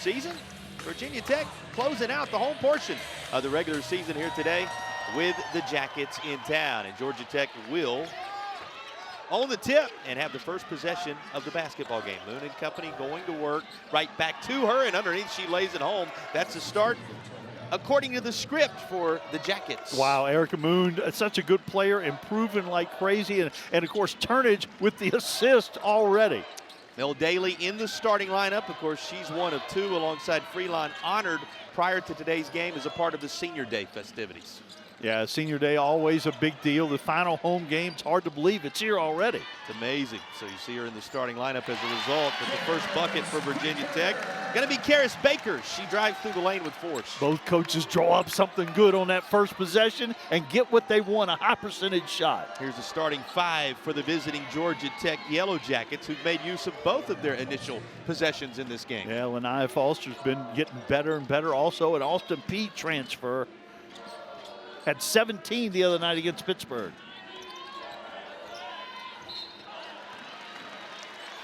season. Virginia Tech closing out the home portion of the regular season here today with the Jackets in town. And Georgia Tech will own the tip and have the first possession of the basketball game. Moon and company going to work, right back to her, and underneath she lays it home. That's the start, according to the script, for the Jackets. Wow, Erica Moon, such a good player, improving like crazy, and of course Turnage with the assist already. Mel Daly in the starting lineup. Of course, she's one of two alongside Freelon, honored prior to today's game as a part of the Senior Day festivities. Yeah, Senior Day, always a big deal. The final home game, it's hard to believe it's here already. It's amazing. So you see her in the starting lineup as a result. But the first bucket for Virginia Tech going to be Carys Baker. She drives through the lane with force. Both coaches draw up something good on that first possession and get what they want, a high percentage shot. Here's the starting five for the visiting Georgia Tech Yellow Jackets, who've made use of both of their initial possessions in this game. Yeah, Lanaya Foster's been getting better and better. Also an Austin Peay transfer. Had 17 the other night against Pittsburgh.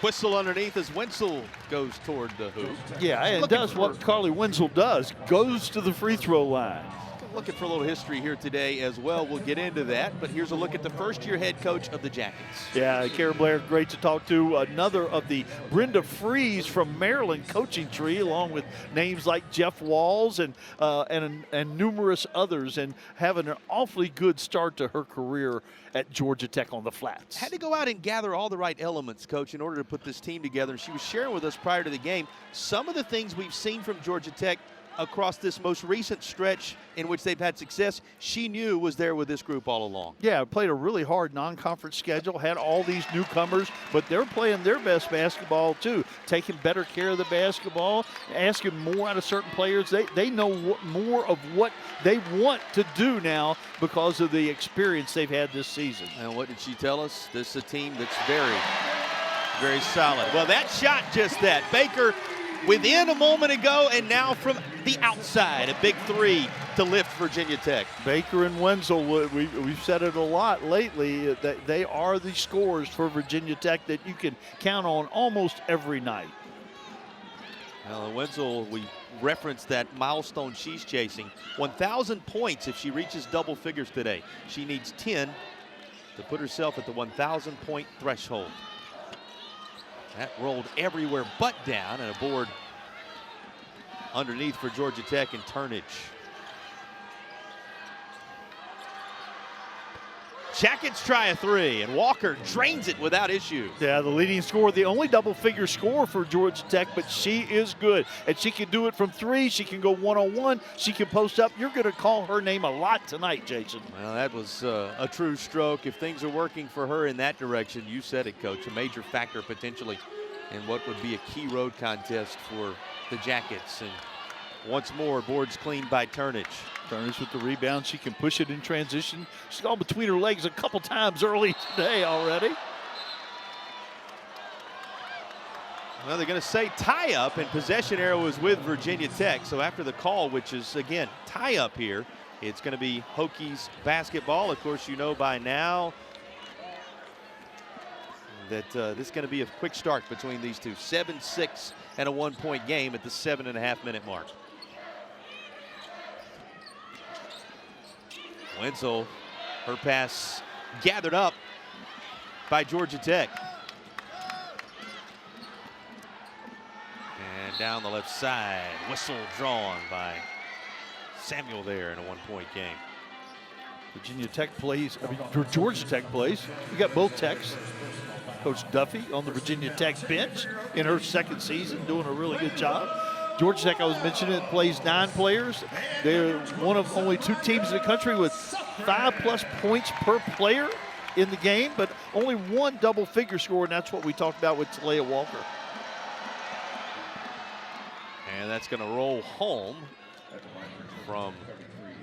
Whistle underneath as Wenzel goes toward the hoop. Yeah, and does what Carleigh Wenzel does, goes to the free throw line. Looking for a little history here today as well. We'll get into that, but here's a look at the first-year head coach of the Jackets. Yeah, Kara Blair, great to talk to. Another of the Brenda Freeze from Maryland coaching tree, along with names like Jeff Walls and numerous others, and having an awfully good start to her career at Georgia Tech on the flats. Had to go out and gather all the right elements, Coach, in order to put this team together. And she was sharing with us prior to the game some of the things we've seen from Georgia Tech across this most recent stretch in which they've had success. She knew was there with this group all along. Yeah, played a really hard non-conference schedule, had all these newcomers, but they're playing their best basketball too, taking better care of the basketball, asking more out of certain players. They know more of what they want to do now because of the experience they've had this season. And what did she tell us? This is a team that's very, very solid. Well, that shot just that. Baker within a moment ago, and now from the outside, a big three to lift Virginia Tech. Baker and Wenzel, we've said it a lot lately, that they are the scorers for Virginia Tech that you can count on almost every night. Well, Wenzel, we referenced that milestone she's chasing. 1,000 points if she reaches double figures today. She needs 10 to put herself at the 1,000-point threshold. That rolled everywhere but down, and a board underneath for Georgia Tech and Turnage. Jackets try a three, and Walker drains it without issue. Yeah, the leading scorer, the only double-figure scorer for Georgia Tech, but she is good. And she can do it from three. She can go one-on-one. She can post up. You're going to call her name a lot tonight, Jason. Well, that was a true stroke. If things are working for her in that direction, you said it, Coach, a major factor potentially in what would be a key road contest for the Jackets. And once more, boards cleaned by Turnage. Turnage with the rebound. She can push it in transition. She's gone between her legs a couple times early today already. Well, they're going to say tie-up, and possession arrow is with Virginia Tech. So after the call, which is, again, tie-up here, it's going to be Hokies basketball. Of course, you know by now that this is going to be a quick start between these two. 7-6 and a 1-point game at the 7.5-minute mark. Wenzel, her pass gathered up by Georgia Tech. And down the left side, whistle drawn by Samuel there in a 1-point game. Virginia Tech plays, Georgia Tech plays. We got both Techs. Coach Duffy on the Virginia Tech bench in her second season, doing a really good job. Georgia Tech, I was mentioning, plays 9 players. They're one of only 2 teams in the country with 5+ points per player in the game, but only 1 double-figure score, and that's what we talked about with Talayah Walker. And that's going to roll home from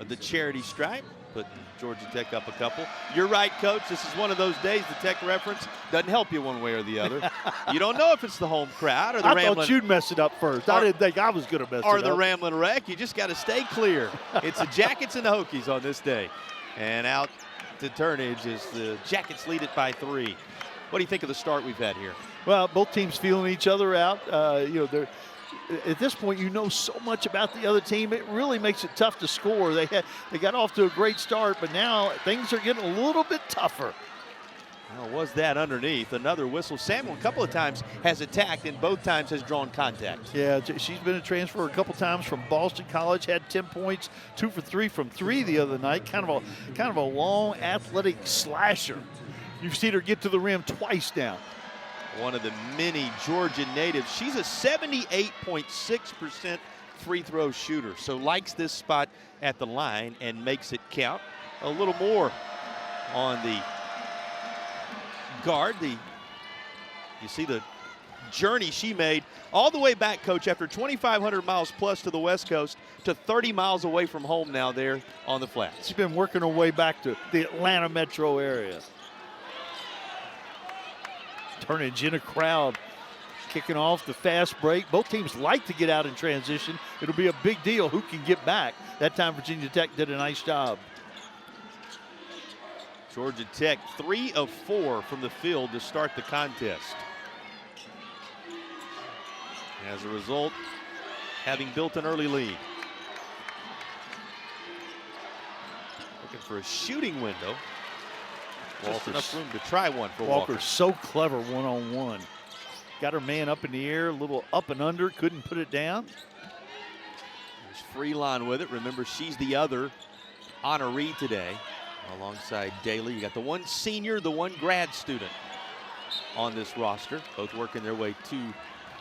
the charity stripe, put Georgia Tech up a couple. You're right, Coach. This is one of those days the Tech reference doesn't help you one way or the other. You don't know if it's the home crowd or the Ramblin'. I thought you'd mess it up first. I didn't think I was going to mess it up. Or the Ramblin' Wreck. You just got to stay clear. It's the Jackets and the Hokies on this day. And out to Turnage as the Jackets lead it by 3. What do you think of the start we've had here? Well, both teams feeling each other out. at this point, you know so much about the other team. It really makes it tough to score. They got off to a great start, but now things are getting a little bit tougher. Well, was that underneath? Another whistle. Samuel a couple of times has attacked and both times has drawn contact. Yeah, she's been a transfer a couple times from Boston College, had 10 points, 2 for 3 from 3 the other night. Kind of a long athletic slasher. You've seen her get to the rim twice now. One of the many Georgia natives. She's a 78.6% free throw shooter, so likes this spot at the line and makes it count. A little more on the guard. You see the journey she made all the way back, Coach, after 2,500 miles plus to the West Coast to 30 miles away from home now there on the flats. She's been working her way back to the Atlanta metro area. Turnage in a crowd, kicking off the fast break. Both teams like to get out in transition. It'll be a big deal who can get back. That time Virginia Tech did a nice job. Georgia Tech 3 of 4 from the field to start the contest. As a result, having built an early lead. Looking for a shooting window. Just enough room to try one for Walker. Walker's so clever one-on-one. Got her man up in the air, a little up and under, couldn't put it down. There's Freeline with it. Remember, she's the other honoree today. Alongside Daly, you got the one senior, the one grad student on this roster, both working their way to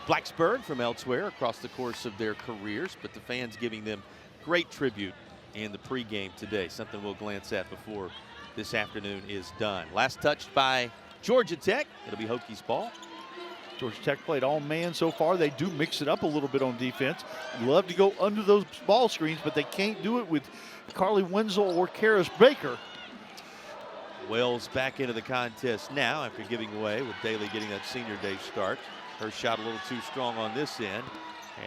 Blacksburg from elsewhere across the course of their careers, but the fans giving them great tribute in the pregame today, something we'll glance at before this afternoon is done. Last touched by Georgia Tech. It'll be Hokies ball. Georgia Tech played all man so far. They do mix it up a little bit on defense. Love to go under those ball screens, but they can't do it with Carleigh Wenzel or Carys Baker. Wells back into the contest now after giving away with Daly getting that senior day start. Her shot a little too strong on this end.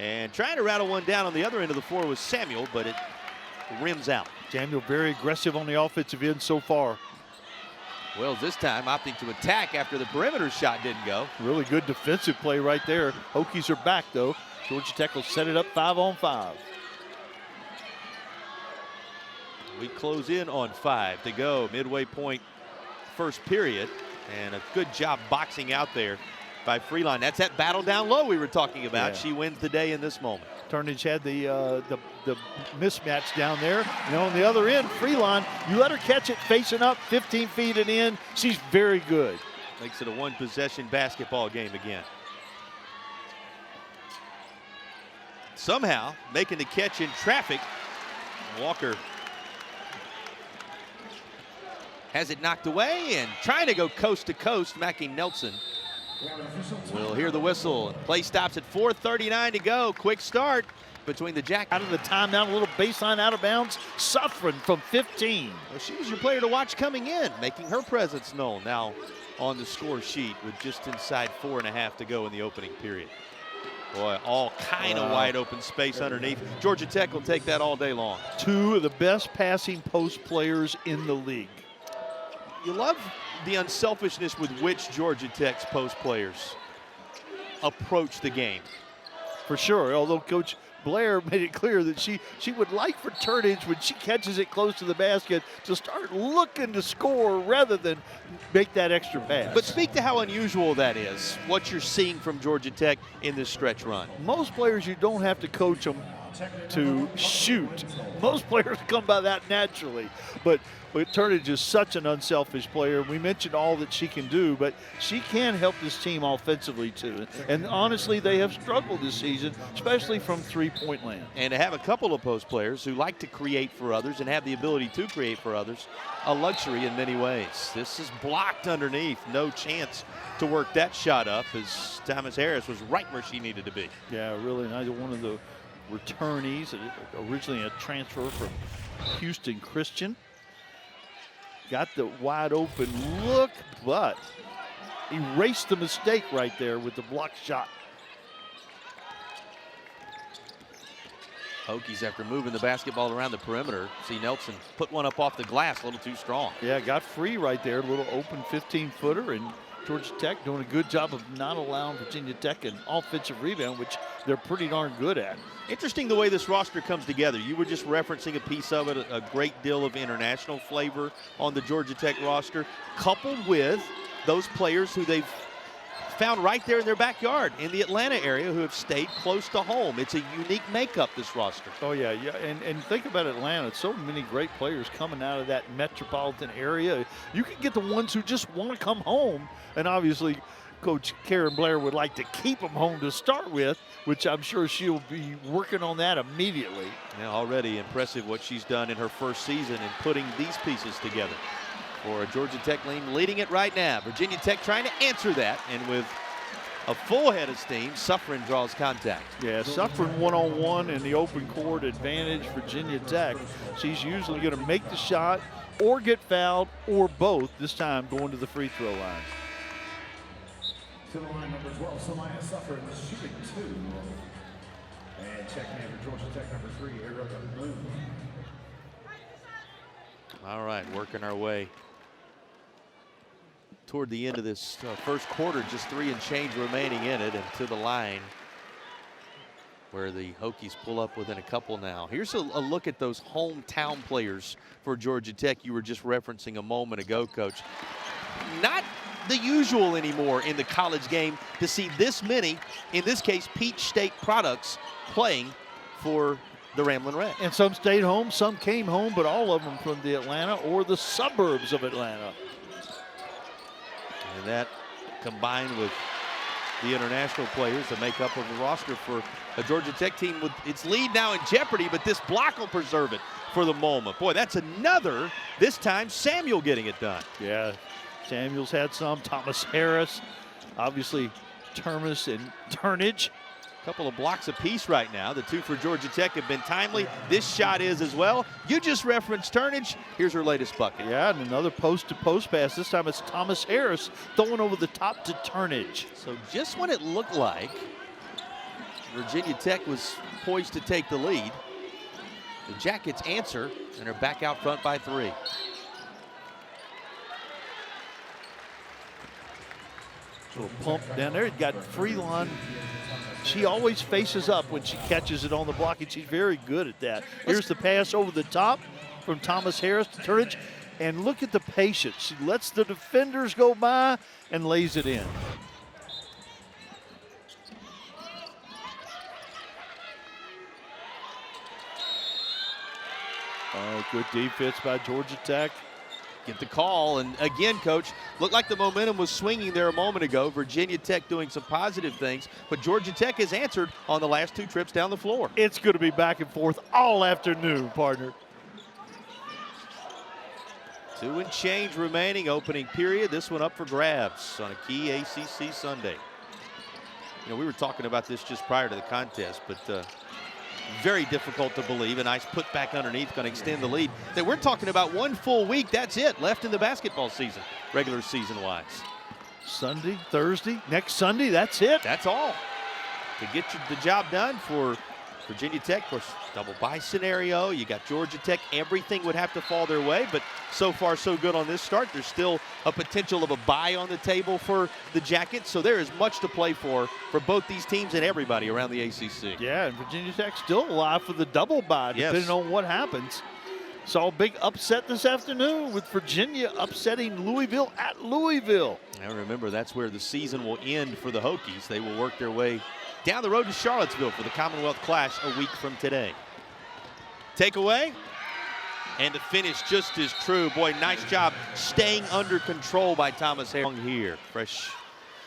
And trying to rattle one down on the other end of the floor was Samuel, but it rims out. Samuel very aggressive on the offensive end so far. Wells this time opting to attack after the perimeter shot didn't go. Really good defensive play right there. Hokies are back though. Georgia Tech will set it up 5-on-5. We close in on 5 to go. Midway point first period. And a good job boxing out there by Freeline. That's that battle down low we were talking about. Yeah. She wins the day in this moment. Turnage had the mismatch down there. And on the other end, Freeline, you let her catch it facing up 15 feet and in. She's very good. Makes it a one-possession basketball game again. Somehow making the catch in traffic. Walker has it knocked away and trying to go coast to coast. Mackie Nelson will hear the whistle. Play stops at 4:39 to go. Quick start between the Jack. Out of the timeout, a little baseline out of bounds. Suffren from 15. Well, she was your player to watch coming in, making her presence known now on the score sheet with just inside 4.5 to go in the opening period. Boy, all kind of wide open space underneath. Georgia Tech will take that all day long. 2 of the best passing post players in the league. You love the unselfishness with which Georgia Tech's post players approach the game. For sure, although Coach Blair made it clear that she would like for Turnage, when she catches it close to the basket, to start looking to score rather than make that extra pass. But speak to how unusual that is, what you're seeing from Georgia Tech in this stretch run. Most players, you don't have to coach them to shoot. Most players come by that naturally. But Turnage is such an unselfish player. We mentioned all that she can do, but she can help this team offensively too. And honestly, they have struggled this season, especially from three-point land. And to have a couple of post players who like to create for others and have the ability to create for others, a luxury in many ways. This is blocked underneath. No chance to work that shot up, as Thomas Harris was right where she needed to be. Yeah, really nice. One of the returnees, originally a transfer from Houston Christian. Got the wide open look, but erased the mistake right there with the block shot. Hokies, after moving the basketball around the perimeter, see Nelson put one up off the glass a little too strong. Yeah, got free right there, a little open 15-footer, and Georgia Tech doing a good job of not allowing Virginia Tech an offensive rebound, which they're pretty darn good at. Interesting the way this roster comes together. You were just referencing a piece of it, a great deal of international flavor on the Georgia Tech roster, coupled with those players who they've found right there in their backyard in the Atlanta area who have stayed close to home. It's a unique makeup, this roster. Oh, yeah. And think about Atlanta. So many great players coming out of that metropolitan area. You can get the ones who just want to come home, and obviously Coach Karen Blair would like to keep them home to start with, which I'm sure she'll be working on that immediately. Yeah, already impressive what she's done in her first season in putting these pieces together. For a Georgia Tech leading it right now. Virginia Tech trying to answer that, and with a full head of steam, Suffren draws contact. Yeah, Suffren one-on-one in the open court advantage, Virginia Tech. She's usually going to make the shot or get fouled or both, this time going to the free throw line. To the line, number 12, Samyha Suffren, shooting 2. And check man for Georgia Tech, number 3, Erica Blue. All right, working our way toward the end of this first quarter, just 3 and change remaining in it, and to the line where the Hokies pull up within a couple now. Here's a look at those hometown players for Georgia Tech you were just referencing a moment ago, Coach. Not the usual anymore in the college game to see this many, in this case, Peach State products playing for the Ramblin' Red. And some stayed home, some came home, but all of them from the Atlanta or the suburbs of Atlanta. And that combined with the international players, the makeup of the roster for a Georgia Tech team with its lead now in jeopardy, but this block will preserve it for the moment. Boy, that's another, this time Samuel getting it done. Yeah, Samuel's had some, Thomas Harris, obviously Termas and Turnage. Couple of blocks apiece right now. The 2 for Georgia Tech have been timely. This shot is as well. You just referenced Turnage. Here's her latest bucket. Yeah, and another post-to-post pass. This time it's Thomas Harris throwing over the top to Turnage. So just when it looked like Virginia Tech was poised to take the lead, the Jackets answer and are back out front by 3. Little pump down there. He's got Freelon. She always faces up when she catches it on the block, and she's very good at that. Here's the pass over the top from Thomas Harris to Turnage, and look at the patience. She lets the defenders go by and lays it in. Oh, good defense by Georgia Tech. Get the call, and again, Coach, looked like the momentum was swinging there a moment ago. Virginia Tech doing some positive things, but Georgia Tech has answered on the last 2 trips down the floor. It's going to be back and forth all afternoon, partner. 2 and change remaining, opening period. This one up for grabs on a key ACC Sunday. You know, we were talking about this just prior to the contest, but very difficult to believe. A nice put back underneath, going to extend the lead. That we're talking about 1 full week. That's it left in the basketball season, regular season wise. Sunday, Thursday, next Sunday, that's it. That's all to get the job done for Virginia Tech. Of course, double bye scenario. You got Georgia Tech. Everything would have to fall their way, but so far so good on this start. There's still a potential of a bye on the table for the Jackets, so there is much to play for both these teams and everybody around the ACC. Yeah, and Virginia Tech still alive for the double bye, depending on what happens. Saw a big upset this afternoon with Virginia upsetting Louisville at Louisville. Now remember, that's where the season will end for the Hokies. They will work their way down the road to Charlottesville for the Commonwealth Clash a week from today. Takeaway, and to finish just as true. Boy, nice job staying under control by Thomas Harris here. Fresh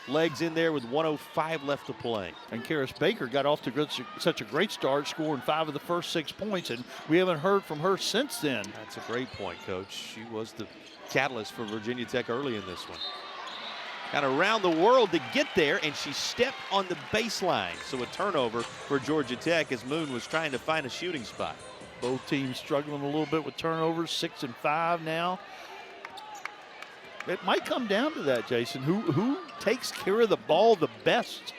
legs in there with 1:05 left to play. And Carys Baker got off to such a great start, scoring 5 of the first 6 points, and we haven't heard from her since then. That's a great point, Coach. She was the catalyst for Virginia Tech early in this one. Got around the world to get there, and she stepped on the baseline. So a turnover for Georgia Tech as Moon was trying to find a shooting spot. Both teams struggling a little bit with turnovers, 6 and 5 now. It might come down to that, Jason. Who takes care of the ball the best?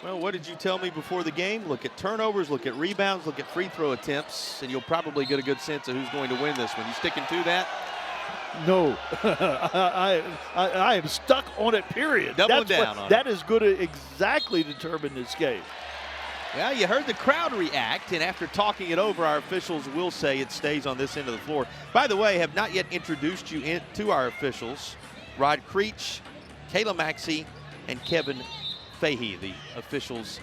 Well, what did you tell me before the game? Look at turnovers, look at rebounds, look at free throw attempts, and you'll probably get a good sense of who's going to win this one. You sticking to that? No, I am stuck on it, period. Doubling down on it. That is going to exactly determine this game. Well, you heard the crowd react, and after talking it over, our officials will say it stays on this end of the floor. By the way, have not yet introduced you to our officials. Rod Creech, Kayla Maxey, and Kevin Fahey, the officials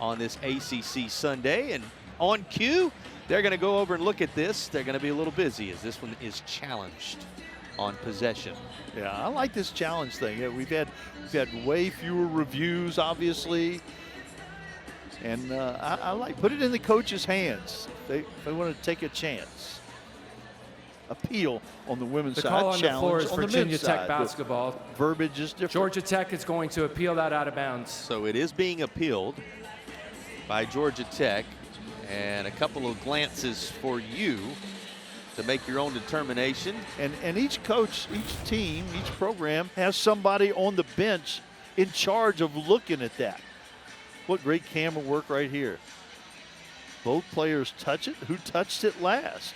on this ACC Sunday. And on cue, they're going to go over and look at this. They're going to be a little busy as this one is challenged on possession. Yeah, I like this challenge thing. Yeah, we've had way fewer reviews, obviously. And I like, put it in the coach's hands. They want to take a chance. Appeal on the women's side. The call on the floor is on the Virginia men's Tech side. basketball. The verbiage is different. Georgia Tech is going to appeal that out of bounds. So it is being appealed by Georgia Tech. And a couple of glances for you to make your own determination. And each coach, each team, each program has somebody on the bench in charge of looking at that. What great camera work right here. Both players touch it. Who touched it last?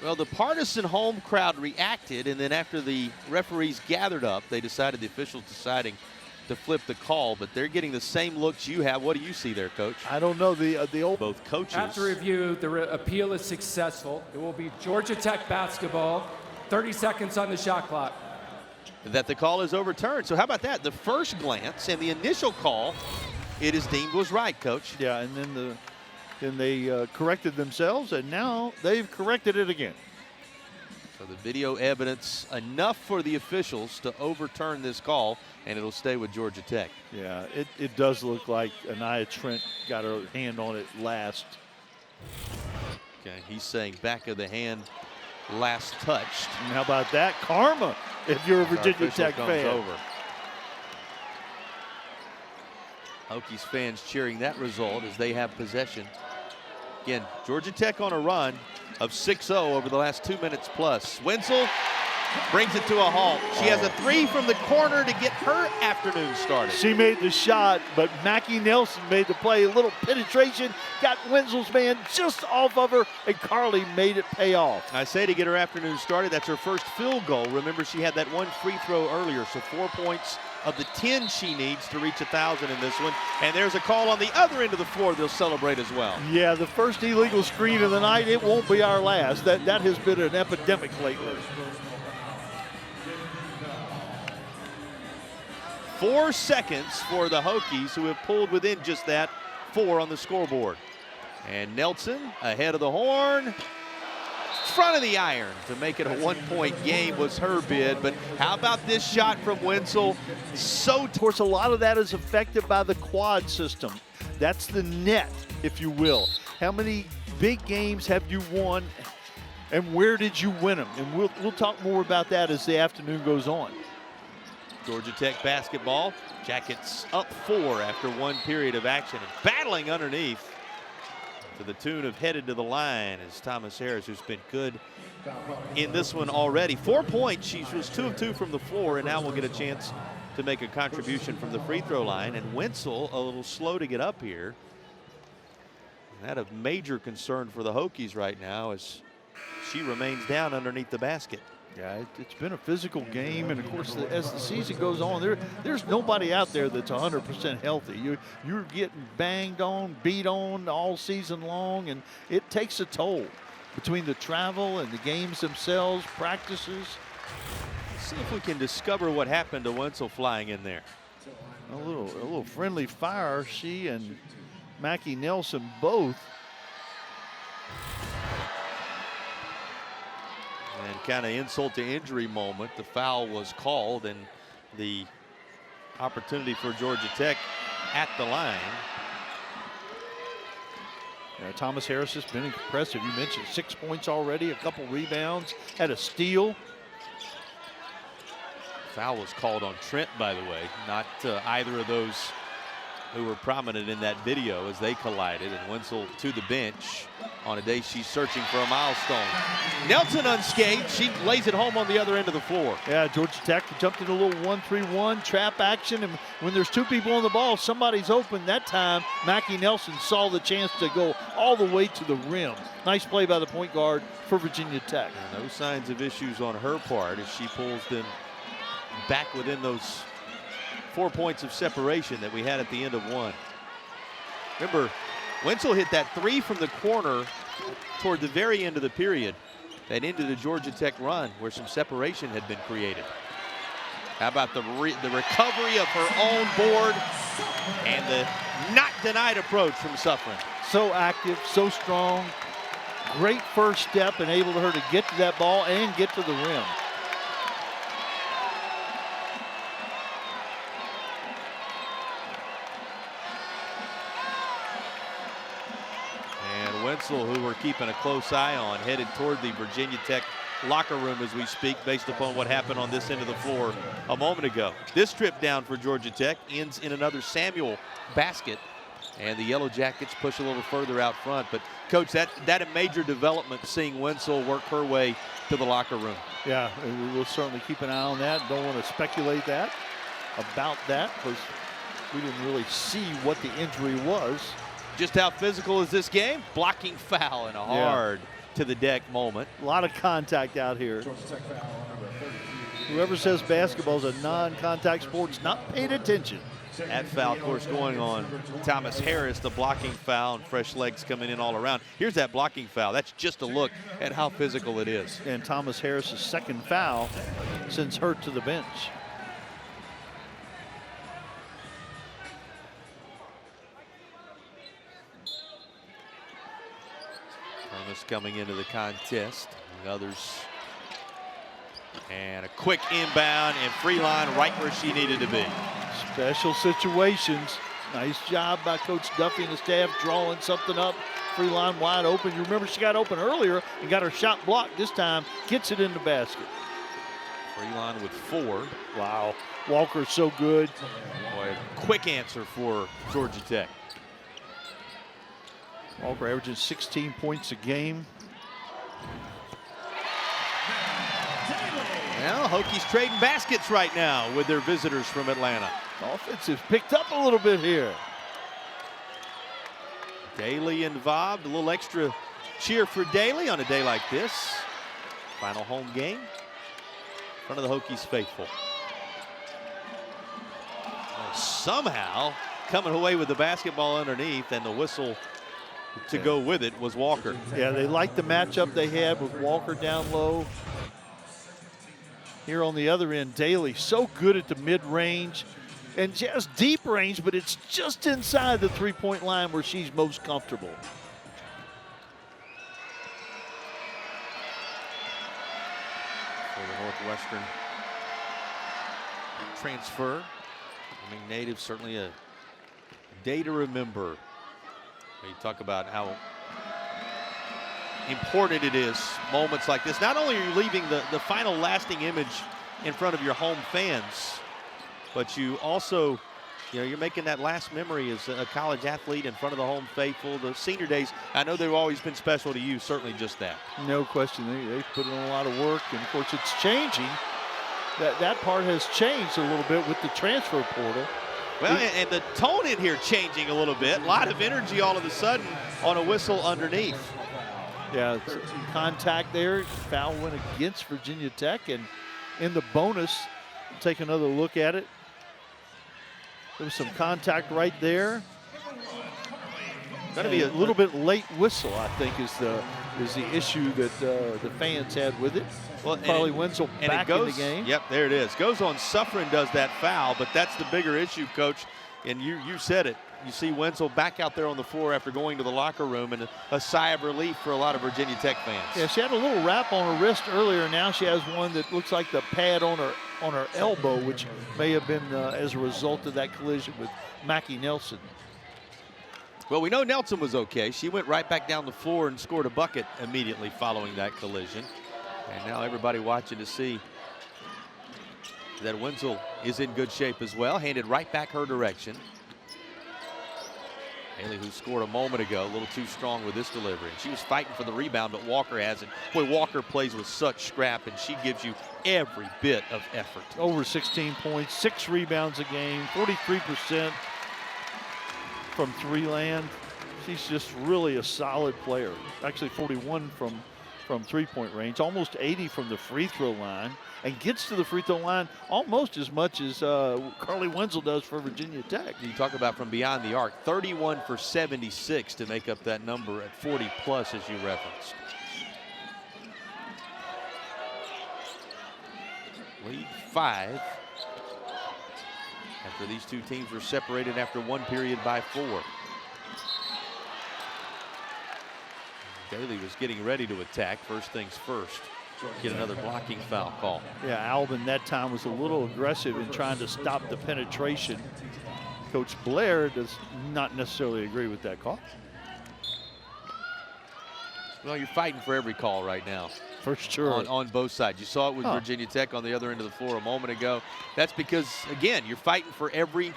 Well, the partisan home crowd reacted, and then after the referees gathered up, they decided, the officials deciding to flip the call, but they're getting the same looks you have. What do you see there, Coach? I don't know. The old Both coaches. After review, the appeal is successful. It will be Georgia Tech basketball. 30 seconds on the shot clock. That the call is overturned. So how about that? The first glance and the initial call, it is deemed was right, Coach. Yeah, and then they corrected themselves, and now they've corrected it again. So the video evidence enough for the officials to overturn this call, and it'll stay with Georgia Tech. Yeah, it does look like Anaya Trent got her hand on it last. Okay, he's saying back of the hand, last touched. And how about that? Karma, if you're a Virginia Tech fan. Over. Hokies fans cheering that result as they have possession. Again, Georgia Tech on a run of 6-0 over the last 2 minutes plus. Wenzel brings it to a halt. She has a three from the corner to get her afternoon started. She made the shot, but Mackie Nelson made the play. A little penetration, got Wenzel's man just off of her, and Carleigh made it pay off. I say to get her afternoon started, that's her first field goal. Remember, she had that one free throw earlier, so 4 points of the 10 she needs to reach 1,000 in this one. And there's a call on the other end of the floor they'll celebrate as well. Yeah, the first illegal screen of the night. It won't be our last. That has been an epidemic lately. 4 seconds for the Hokies, who have pulled within just that 4 on the scoreboard. And Nelson ahead of the horn. Front of the iron to make it a 1-point game was her bid. But how about this shot from Wenzel? Of course, a lot of that is affected by the quad system. That's the net, if you will. How many big games have you won, and where did you win them? And we'll talk more about that as the afternoon goes on. Georgia Tech basketball. Jackets up 4 after 1 period of action, and battling underneath to the tune of headed to the line is Thomas Harris, who's been good in this one already. 4 points. She was 2 of 2 from the floor, and now will get a chance to make a contribution from the free throw line. And Wenzel a little slow to get up here. And that a major concern for the Hokies right now as she remains down underneath the basket. Yeah, it's been a physical game, and of course, as the season goes on, there's nobody out there that's 100% healthy. You're getting banged on, beat on all season long, and it takes a toll between the travel and the games themselves, practices. Let's see if we can discover what happened to Wenzel flying in there. A little friendly fire. She and Mackie Nelson both. And kind of insult to injury moment. The foul was called, and the opportunity for Georgia Tech at the line. Yeah, Thomas Harris has been impressive. You mentioned 6 points already, a couple rebounds, had a steal. Foul was called on Trent, by the way, not either of those who were prominent in that video as they collided, and Wenzel to the bench on a day she's searching for a milestone. Nelson unscathed. She lays it home on the other end of the floor. Yeah, Georgia Tech jumped in a little 1-3-1 trap action, and when there's two people on the ball, somebody's open. That time, Mackie Nelson saw the chance to go all the way to the rim. Nice play by the point guard for Virginia Tech. No signs of issues on her part as she pulls them back within those 4 points of separation that we had at the end of one. Remember, Wenzel hit that three from the corner toward the very end of the period that ended the Georgia Tech run where some separation had been created. How about the recovery of her own board and the not denied approach from Suffren. So active, so strong. Great first step, enabled her to get to that ball and get to the rim. Wenzel, who we're keeping a close eye on, headed toward the Virginia Tech locker room as we speak, based upon what happened on this end of the floor a moment ago. This trip down for Georgia Tech ends in another Samuel basket, and the Yellow Jackets push a little further out front. But Coach, that a major development, seeing Wenzel work her way to the locker room. Yeah, and we'll certainly keep an eye on that. Don't want to speculate about that because we didn't really see what the injury was. Just how physical is this game? Blocking foul and a hard to the deck moment. A lot of contact out here. Whoever says basketball is a non-contact sport's not paid attention. That foul, of course, going on Thomas Harris, the blocking foul, and fresh legs coming in all around. Here's that blocking foul. That's just a look at how physical it is. And Thomas Harris's second foul sends her to the bench. Thomas coming into the contest. The others. And a quick inbound and free line right where she needed to be. Special situations. Nice job by Coach Duffy and the staff drawing something up. Free line wide open. You remember she got open earlier and got her shot blocked. This time gets it in the basket. Free line with 4. Wow. Walker's so good. Boy, quick answer for Georgia Tech. Walker averaging 16 points a game. Well, Hokies trading baskets right now with their visitors from Atlanta. Offense has picked up a little bit here. Daly involved. A little extra cheer for Daly on a day like this. Final home game in front of the Hokies faithful. Well, somehow coming away with the basketball underneath, and the whistle to go with it was Walker. Yeah, they liked the matchup they had with Walker down low. Here on the other end, Daly so good at the mid-range and she has deep range, but it's just inside the three-point line where she's most comfortable. For the Northwestern transfer, I mean, native, certainly a day to remember. You talk about how important it is, moments like this. Not only are you leaving the final lasting image in front of your home fans, but you also, you know, you're making that last memory as a college athlete in front of the home faithful. The senior days, I know they've always been special to you, certainly just that. No question, they put in a lot of work, and of course it's changing. That part has changed a little bit with the transfer portal. Well, and the tone in here changing a little bit. A lot of energy all of a sudden on a whistle underneath. Yeah, contact there. Foul went against Virginia Tech, and in the bonus, take another look at it. There was some contact right there. Going to be a little bit late whistle, I think, is the issue that the fans had with it. Well, Carleigh Wenzel back in the game. Yep, there it is. Goes on Suffren, does that foul, but that's the bigger issue, Coach. And you said it. You see Wenzel back out there on the floor after going to the locker room, and a sigh of relief for a lot of Virginia Tech fans. Yeah, she had a little wrap on her wrist earlier. Now she has one that looks like the pad on her elbow, which may have been as a result of that collision with Mackie Nelson. Well, we know Nelson was okay. She went right back down the floor and scored a bucket immediately following that collision. And now everybody watching to see that Wenzel is in good shape as well. Handed right back her direction. Carleigh, who scored a moment ago, a little too strong with this delivery. She was fighting for the rebound, but Walker has it. Boy, Walker plays with such scrap, and she gives you every bit of effort. Over 16 points, 6 rebounds a game, 43% from three land. She's just really a solid player. Actually 41 from three-point range, almost 80 from the free throw line, and gets to the free throw line almost as much as Carleigh Wenzel does for Virginia Tech. You talk about from beyond the arc, 31 for 76 to make up that number at 40 plus, as you referenced. Lead 5 after these two teams were separated after one period by 4. Carleigh was getting ready to attack. First things first, get another blocking foul call. Yeah, Alvin that time was a little aggressive in trying to stop the penetration. Coach Blair does not necessarily agree with that call. Well, you're fighting for every call right now. For sure. On both sides. You saw it with Virginia Tech on the other end of the floor a moment ago. That's because, again, you're fighting for every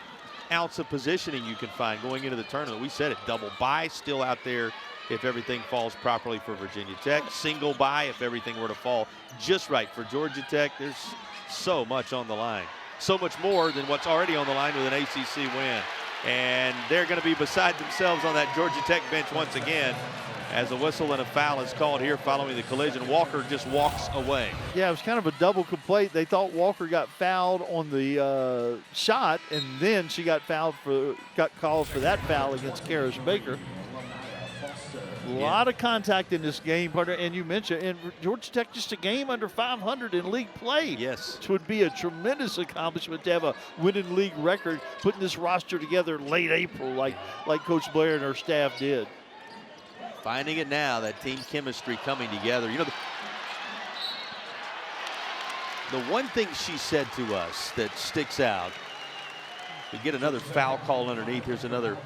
ounce of positioning you can find going into the tournament. We said it, double bye still out there if everything falls properly for Virginia Tech. Single bye if everything were to fall just right for Georgia Tech. There's so much on the line. So much more than what's already on the line with an ACC win. And they're going to be beside themselves on that Georgia Tech bench once again, as a whistle and a foul is called here following the collision. Walker just walks away. Yeah, it was kind of a double complaint. They thought Walker got fouled on the shot, and then she got called for that foul against Carys Baker. A lot of contact in this game, partner, and you mentioned, and Georgia Tech just a game under 500 in league play. Yes. Which would be a tremendous accomplishment to have a winning league record, putting this roster together late April like Coach Blair and her staff did. Finding it now, that team chemistry coming together. You know, the one thing she said to us that sticks out, we get another foul call underneath. Here's another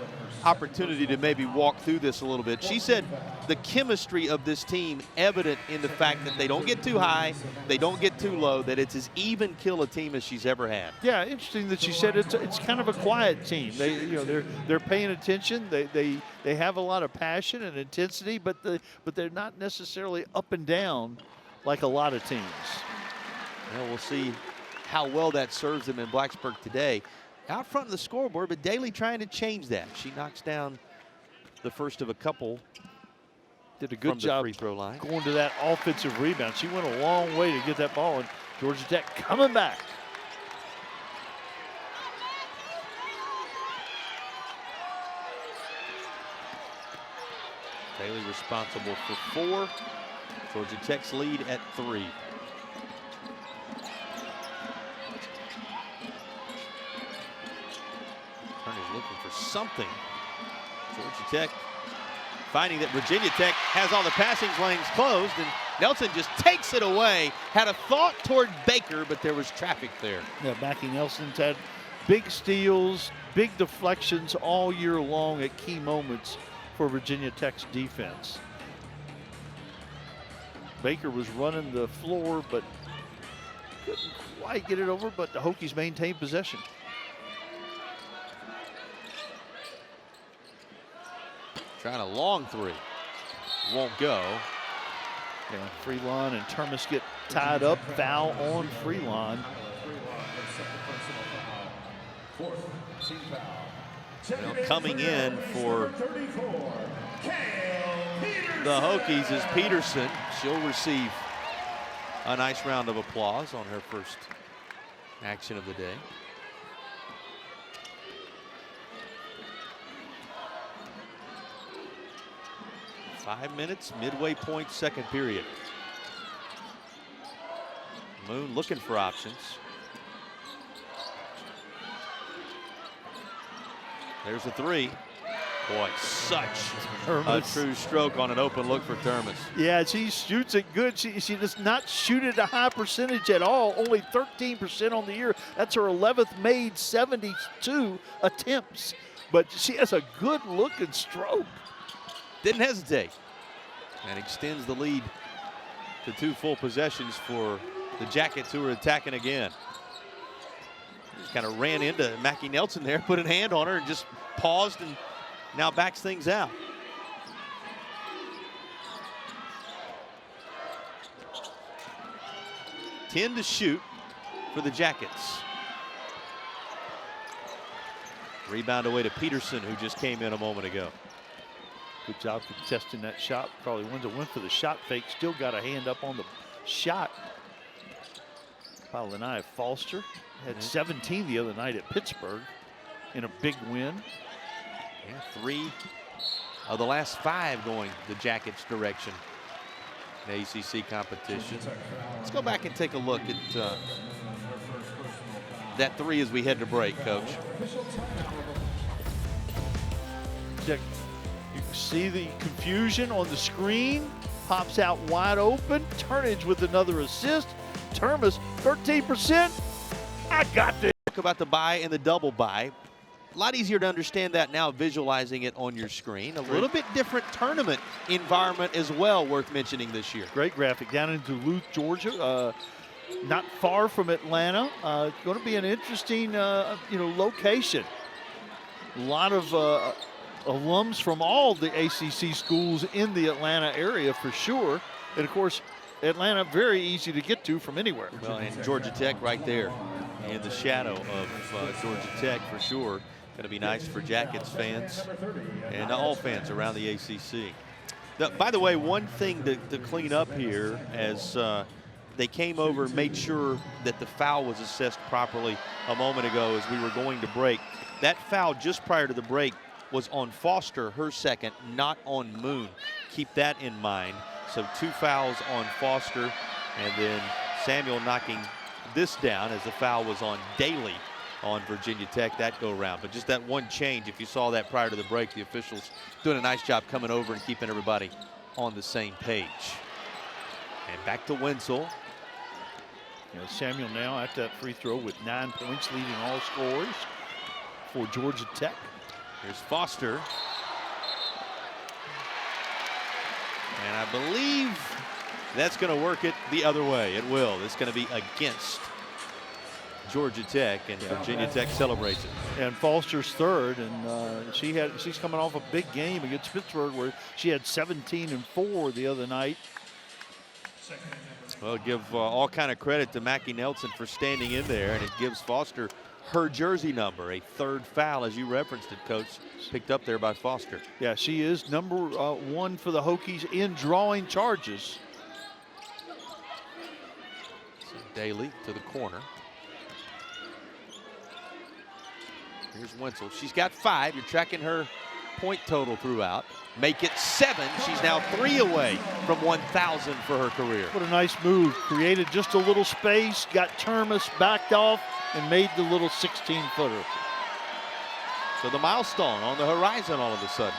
opportunity to maybe walk through this a little bit. She said the chemistry of this team evident in the fact that they don't get too high, they don't get too low, that it's as even kill a team as she's ever had. Yeah, interesting that she said it's kind of a quiet team. They're paying attention. They have a lot of passion and intensity, but they're not necessarily up and down like a lot of teams. Well, we'll see how well that serves them in Blacksburg today. Out front of the scoreboard, but Daly trying to change that. She knocks down the first of a couple. Did a good job free throw line. Going to that offensive rebound. She went a long way to get that ball, and Georgia Tech coming back. Daly responsible for 4. Georgia Tech's lead at 3. Turner's looking for something. Georgia Tech finding that Virginia Tech has all the passing lanes closed, and Nelson just takes it away. Had a thought toward Baker, but there was traffic there. Yeah, Mackie Nelson's had big steals, big deflections all year long at key moments for Virginia Tech's defense. Baker was running the floor, but couldn't quite get it over, but the Hokies maintained possession. Trying a long 3. Won't go. Yeah, Freelon and Termas get tied up. Foul on Freelon. Well, coming in for the Hokies is Peterson. She'll receive a nice round of applause on her first action of the day. Five minutes, midway point, second period. Moon looking for options. There's a 3. Boy, such a true stroke on an open look for Termas. Yeah, she shoots it good. She does not shoot it a high percentage at all. Only 13% on the year. That's her 11th made 72 attempts. But she has a good looking stroke. Didn't hesitate and extends the lead to 2 full possessions for the Jackets, who are attacking again. Just kind of ran into Mackie Nelson there, put a hand on her, and just paused and now backs things out. Ten to shoot for the Jackets. Rebound away to Peterson, who just came in a moment ago. Good job contesting that shot. Carleigh Wenzel went for the shot fake. Still got a hand up on the shot. Talayah Walker had 17 the other night at Pittsburgh in a big win. Yeah, 3 of the last 5 going the Jackets' direction in ACC competition. Let's go back and take a look at that 3 as we head to break, Coach. You can see the confusion on the screen. Pops out wide open. Turnage with another assist. Termas, 13%. I got this. Talk about the buy and the double buy. A lot easier to understand that now, visualizing it on your screen. A little bit different tournament environment as well, worth mentioning this year. Great graphic down in Duluth, Georgia. Not far from Atlanta. Going to be an interesting, location. A lot of alums from all the ACC schools in the Atlanta area for sure. And of course, Atlanta very easy to get to from anywhere. Well, and Georgia Tech right there in the shadow of Georgia Tech for sure. Going to be nice for Jackets fans and all fans around the ACC. By the way, one thing to clean up here as they came over and made sure that the foul was assessed properly a moment ago as we were going to break. That foul just prior to the break was on Foster, her second, not on Moon. Keep that in mind. So 2 fouls on Foster, and then Samuel knocking this down as the foul was on Daly on Virginia Tech that go round. But just that one change, if you saw that prior to the break, the officials doing a nice job coming over and keeping everybody on the same page. And back to Wenzel. Samuel now at that free throw with 9 points, leading all scorers for Georgia Tech. Here's Foster. And I believe that's going to work it the other way. It will. It's going to be against Georgia Tech, and Virginia Tech celebrates it. And Foster's third, and she's coming off a big game against Pittsburgh where she had 17 and 4 the other night. Well, give all kind of credit to Mackie Nelson for standing in there, and it gives Foster her jersey number, a 3rd foul, as you referenced it, Coach, picked up there by Foster. Yeah, she is number 1 for the Hokies in drawing charges. So Daly to the corner. Here's Wenzel. She's got 5. You're tracking her point total throughout. Make it 7. She's now 3 away from 1,000 for her career. What a nice move. Created just a little space, got Termas backed off, and made the little 16-footer. So the milestone on the horizon all of a sudden.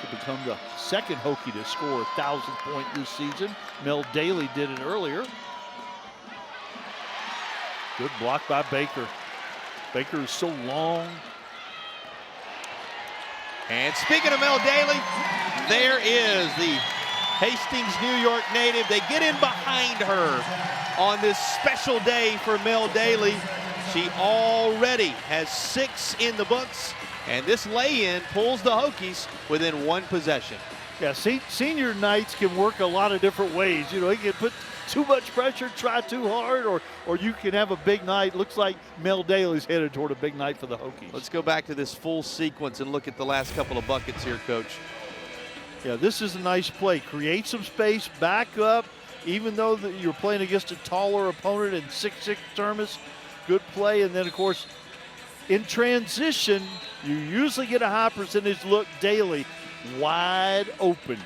To become the 2nd Hokie to score 1,000 point this season. Mel Daly did it earlier. Good block by Baker. Baker is so long. And speaking of Mel Daly, there is the Hastings, New York native. They get in behind her on this special day for Mel Daly. She already has 6 in the books, and this lay-in pulls the Hokies within 1 possession. Yeah, senior nights can work a lot of different ways. You can put too much pressure, try too hard, or you can have a big night. Looks like Mel Daly's headed toward a big night for the Hokies. Let's go back to this full sequence and look at the last couple of buckets here, Coach. Yeah, this is a nice play. Create some space, back up, even though you're playing against a taller opponent in 6'6" Termas. Good play, and then, of course, in transition, you usually get a high percentage look. Daly wide open.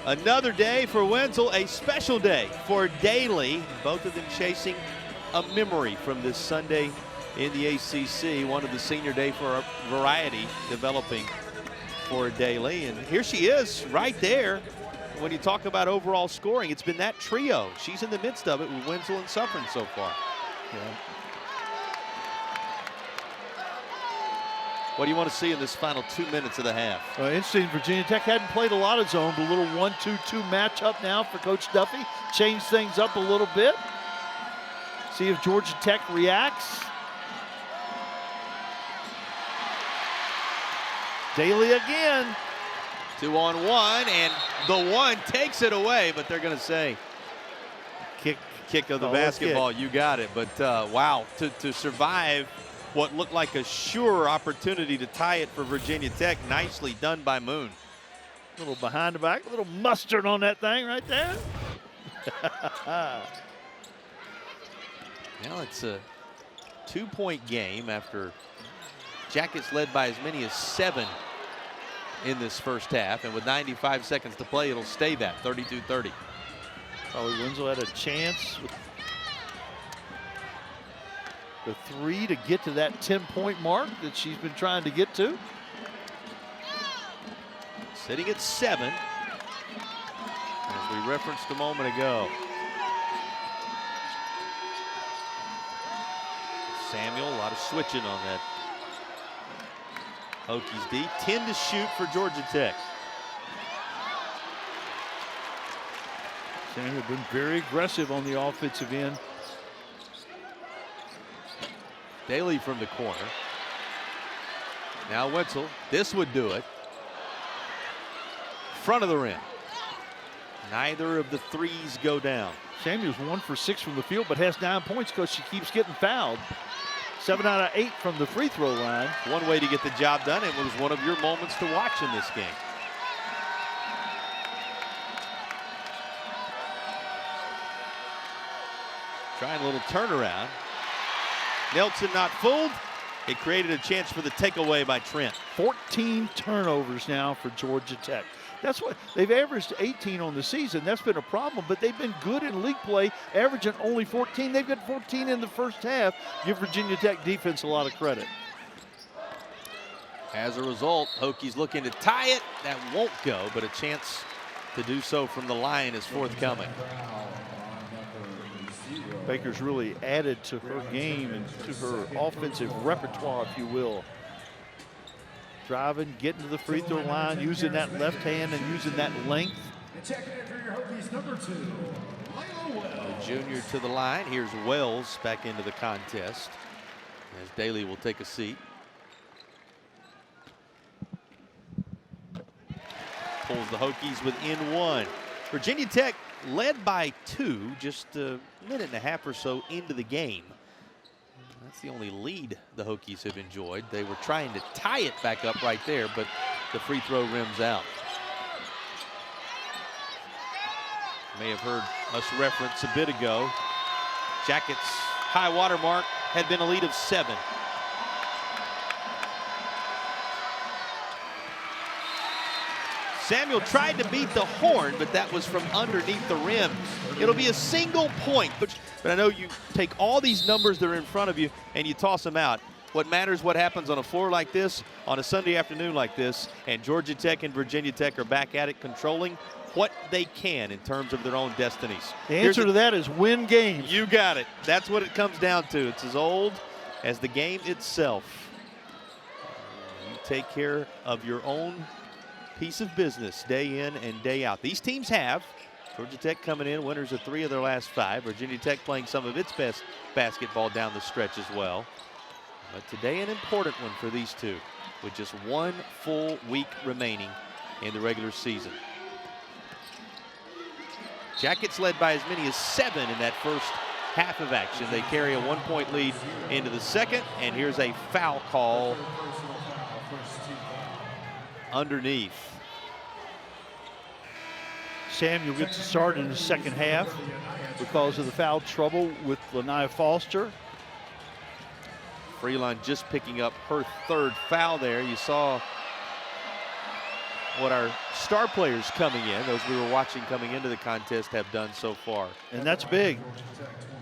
Another day for Wenzel, a special day for Daly. Both of them chasing a memory from this Sunday in the ACC. One of the senior day for a variety developing for Daly. And here she is right there. When you talk about overall scoring, it's been that trio. She's in the midst of it with Wenzel and Suffren so far. Yeah. What do you want to see in this final 2 minutes of the half? Interesting, Virginia Tech hadn't played a lot of zone, but a little 1-2-2 matchup now for Coach Duffy. Change things up a little bit. See if Georgia Tech reacts. Daly again. 2-on-1, and the one takes it away, but they're going to say kick of the basketball. You got it. But wow, to survive what looked like a sure opportunity to tie it for Virginia Tech. Nicely done by Moon. A little behind the back, a little mustard on that thing right there. Now it's a 2-point game after Jackets led by as many as 7 in this first half. And with 95 seconds to play, it'll stay that 32-30. Carleigh Wenzel had a chance with the 3 to get to that 10-point mark that she's been trying to get to. Sitting at 7, as we referenced a moment ago. Samuel, a lot of switching on that Hokies D. 10 to shoot for Georgia Tech. Samuel been very aggressive on the offensive end. Daly from the corner. Now Wenzel, this would do it. Front of the rim. Neither of the threes go down. Samuel's 1 for 6 from the field, but has 9 points because she keeps getting fouled. 7 out of 8 from the free throw line. One way to get the job done. It was one of your moments to watch in this game. Trying a little turnaround. Nelson not fooled. It created a chance for the takeaway by Trent. 14 turnovers now for Georgia Tech. That's what they've averaged 18 on the season. That's been a problem, but they've been good in league play, averaging only 14. They've got 14 in the first half. Give Virginia Tech defense a lot of credit. As a result, Hokies looking to tie it. That won't go, but a chance to do so from the line is forthcoming. Baker's really added to her game and to her offensive repertoire, if you will. Driving, getting to the free throw line, using that left hand and using that length. The junior to the line. Here's Wells back into the contest as Daly will take a seat. Pulls the Hokies within 1. Virginia Tech led by 2 just a minute and a half or so into the game. That's the only lead the Hokies have enjoyed. They were trying to tie it back up right there, but the free throw rims out. May have heard us reference a bit ago. Jackets' high water mark had been a lead of 7. Samuel tried to beat the horn, but that was from underneath the rim. It'll be a single point, but I know you take all these numbers that are in front of you and you toss them out. What matters what happens on a floor like this, on a Sunday afternoon like this, and Georgia Tech and Virginia Tech are back at it, controlling what they can in terms of their own destinies. The answer to that is win games. You got it. That's what it comes down to. It's as old as the game itself. You take care of your own piece of business day in and day out. These teams have. Georgia Tech coming in, winners of 3 of their last 5. Virginia Tech playing some of its best basketball down the stretch as well. But today an important one for these two with just 1 full week remaining in the regular season. Jackets led by as many as 7 in that first half of action. They carry a 1-point lead into the second, and here's a foul call underneath. Samuel gets to start in the second half because of the foul trouble with Talayah Walker. Freeline just picking up her 3rd foul there. You saw what our star players coming in, those we were watching coming into the contest, have done so far. And that's big.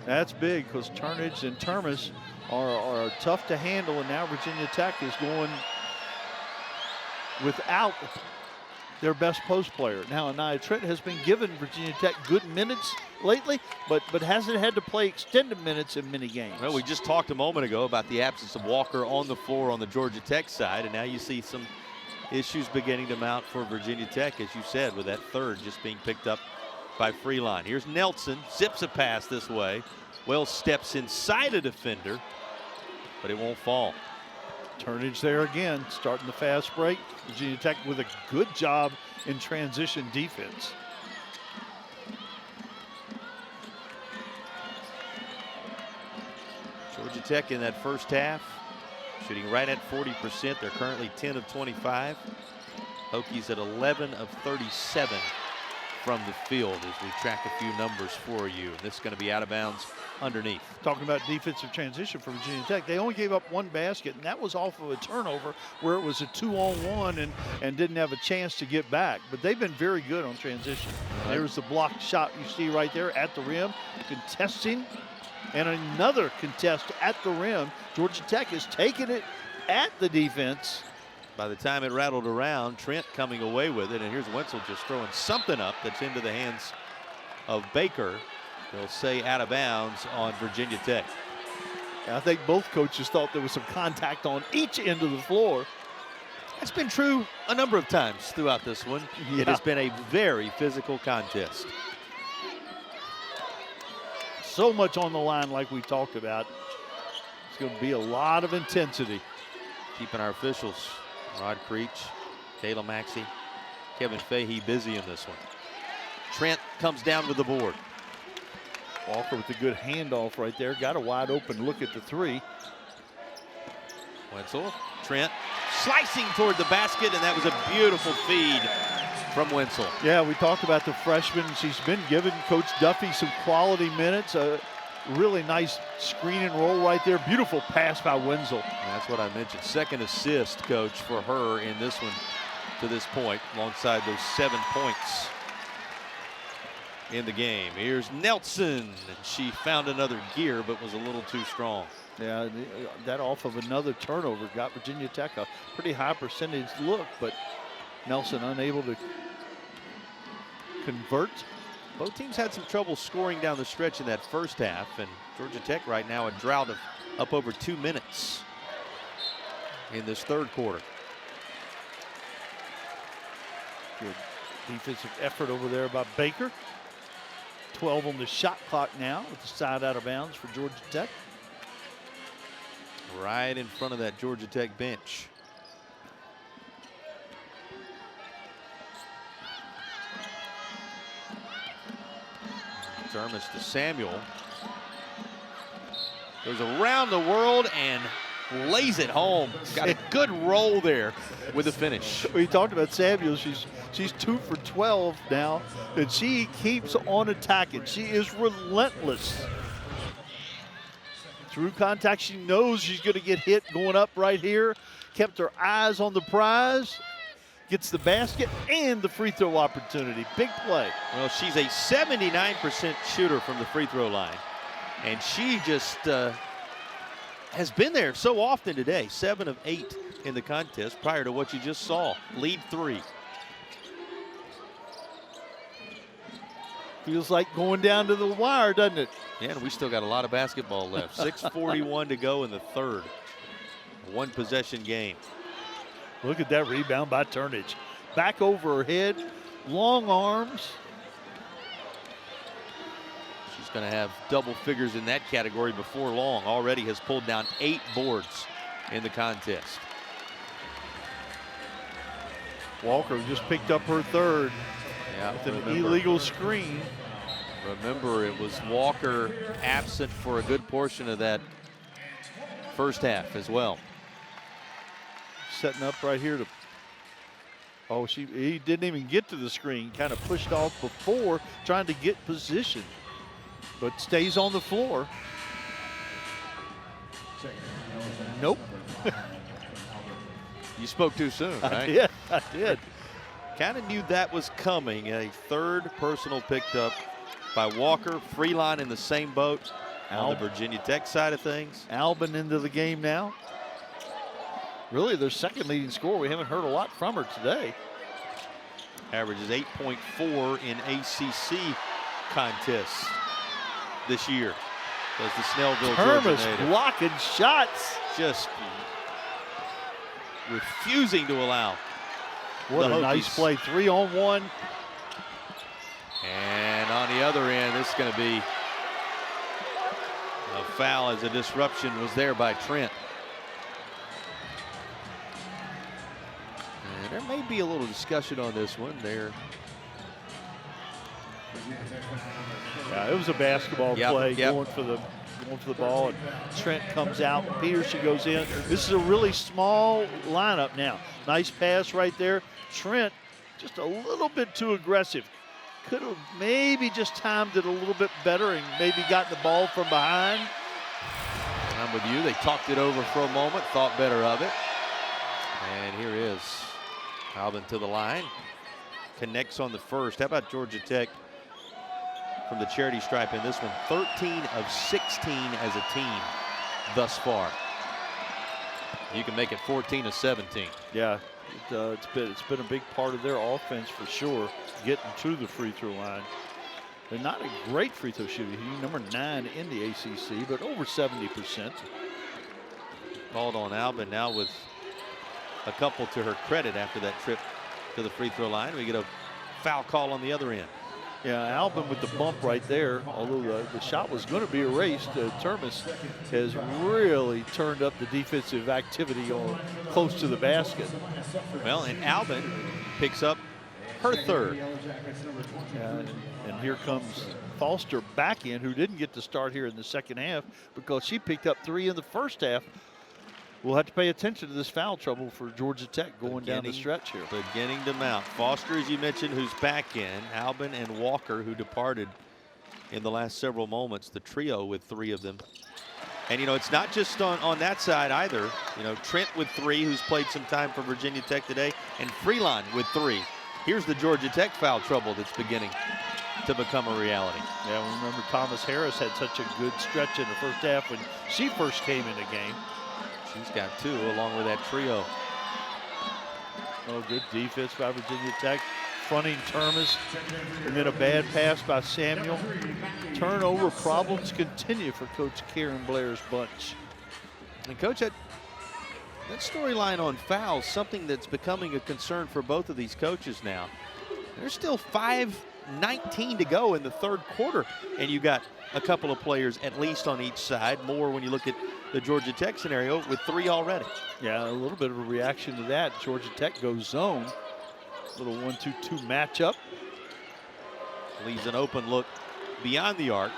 That's big because Turnage and Termas are tough to handle, and now Virginia Tech is going without their best post player. Now, Anaya Trent has been given Virginia Tech good minutes lately, but hasn't had to play extended minutes in many games. Well, we just talked a moment ago about the absence of Walker on the floor on the Georgia Tech side, and now you see some issues beginning to mount for Virginia Tech, as you said, with that 3rd just being picked up by Freeline. Here's Nelson, zips a pass this way. Wells steps inside a defender, but it won't fall. Turnage there again, starting the fast break. Virginia Tech with a good job in transition defense. Georgia Tech in that first half, shooting right at 40%. They're currently 10 of 25. Hokies at 11 of 37 from the field as we track a few numbers for you. And this is going to be out of bounds underneath. Talking about defensive transition for Virginia Tech, they only gave up one basket, and that was off of a turnover where it was a 2-on-1 and didn't have a chance to get back. But they've been very good on transition. Right. There's the blocked shot you see right there at the rim, contesting, and another contest at the rim. Georgia Tech is taking it at the defense. By the time it rattled around, Trent coming away with it, and here's Wenzel just throwing something up that's into the hands of Baker. They'll say out of bounds on Virginia Tech. I think both coaches thought there was some contact on each end of the floor. That's been true a number of times throughout this one. Yeah. It has been a very physical contest. So much on the line like we talked about. It's going to be a lot of intensity. Keeping our officials, Rod Creech, Kayla Maxey, Kevin Fahey busy in this one. Trent comes down with the board. Walker with a good handoff right there. Got a wide open look at the three. Wenzel, Trent slicing toward the basket, and that was a beautiful feed from Wenzel. Yeah, we talked about the freshman. She's been giving Coach Duffy some quality minutes. A really nice screen and roll right there. Beautiful pass by Wenzel. And that's what I mentioned. Second assist, Coach, for her in this one to this point, alongside those 7 points in the game. Here's Nelson, and she found another gear, but was a little too strong. Yeah, that off of another turnover got Virginia Tech a pretty high percentage look, but Nelson unable to convert. Both teams had some trouble scoring down the stretch in that first half, and Georgia Tech right now a drought of up over 2 minutes in this third quarter. Good defensive effort over there by Baker. 12 on the shot clock now with the side out of bounds for Georgia Tech. Right in front of that Georgia Tech bench. Dermis to Samuel. Goes around the world and lays it home. Got a good roll there with the finish. We talked about Samuel. She's 2 for 12 now, and she keeps on attacking. She is relentless. Through contact, she knows she's going to get hit going up right here. Kept her eyes on the prize. Gets the basket and the free throw opportunity. Big play. Well, she's a 79% shooter from the free throw line, and she just has been there so often today. 7 of 8 in the contest prior to what you just saw. Lead 3. Feels like going down to the wire, doesn't it? Yeah, and we still got a lot of basketball left. 6:41 to go in the third. A 1-possession game. Look at that rebound by Turnage. Back over her head, long arms. She's going to have double figures in that category before long. Already has pulled down 8 boards in the contest. Walker just picked up her third with an illegal screen. Remember, it was Walker absent for a good portion of that first half as well. Setting up right here to, oh, he didn't even get to the screen. Kind of pushed off before trying to get position, but stays on the floor. Nope. You spoke too soon, right? I did. Kind of knew that was coming. A third personal picked up by Walker. Freeline in the same boat on the Virginia Tech side of things. Albin into the game now. Really their second leading scorer. We haven't heard a lot from her today. Averages 8.4 in ACC contests this year. As the Snellville Georgia native. Blocking shots. Just refusing to allow. What a nice play. 3-on-1. And on the other end, this is going to be a foul as a disruption was there by Trent. There may be a little discussion on this one there. Yeah, it was a basketball play going for the ball, and Trent comes out. Peterson goes in. This is a really small lineup now. Nice pass right there. Trent just a little bit too aggressive. Could have maybe just timed it a little bit better and maybe gotten the ball from behind. I'm with you. They talked it over for a moment, thought better of it. And here is Albin to the line. Connects on the first. How about Georgia Tech from the charity stripe in this one? 13 of 16 as a team thus far. You can make it 14 of 17. Yeah, it's been a big part of their offense for sure, getting to the free throw line. They're not a great free throw shooter. He's number 9 in the ACC, but over 70%. Called on Albin now with a couple to her credit after that trip to the free throw line. We get a foul call on the other end. Yeah, Albin with the bump right there, although the shot was going to be erased. Termes has really turned up the defensive activity close to the basket. Well, and Albin picks up her third. And here comes Foster back in, who didn't get to start here in the second half because she picked up 3 in the first half. We'll have to pay attention to this foul trouble for Georgia Tech going down the stretch here. Beginning to mount. Foster, as you mentioned, who's back in. Albin and Walker, who departed in the last several moments. The trio with 3 of them. And, you know, it's not just on that side either. You know, Trent with 3, who's played some time for Virginia Tech today, and Freelon with 3. Here's the Georgia Tech foul trouble that's beginning to become a reality. Yeah, remember Thomas Harris had such a good stretch in the first half when she first came in the game. She's got 2 along with that trio. Oh, good defense by Virginia Tech. Fronting Termes, and then a bad pass by Samuel. Turnover problems continue for Coach Karen Blair's bunch. And Coach, that storyline on fouls, something that's becoming a concern for both of these coaches now. There's still 5:19 to go in the third quarter, and you got a couple of players at least on each side, more when you look at the Georgia Tech scenario with 3 already. Yeah, a little bit of a reaction to that. Georgia Tech goes zone. Little 1-2-2 matchup. Leaves an open look beyond the arc.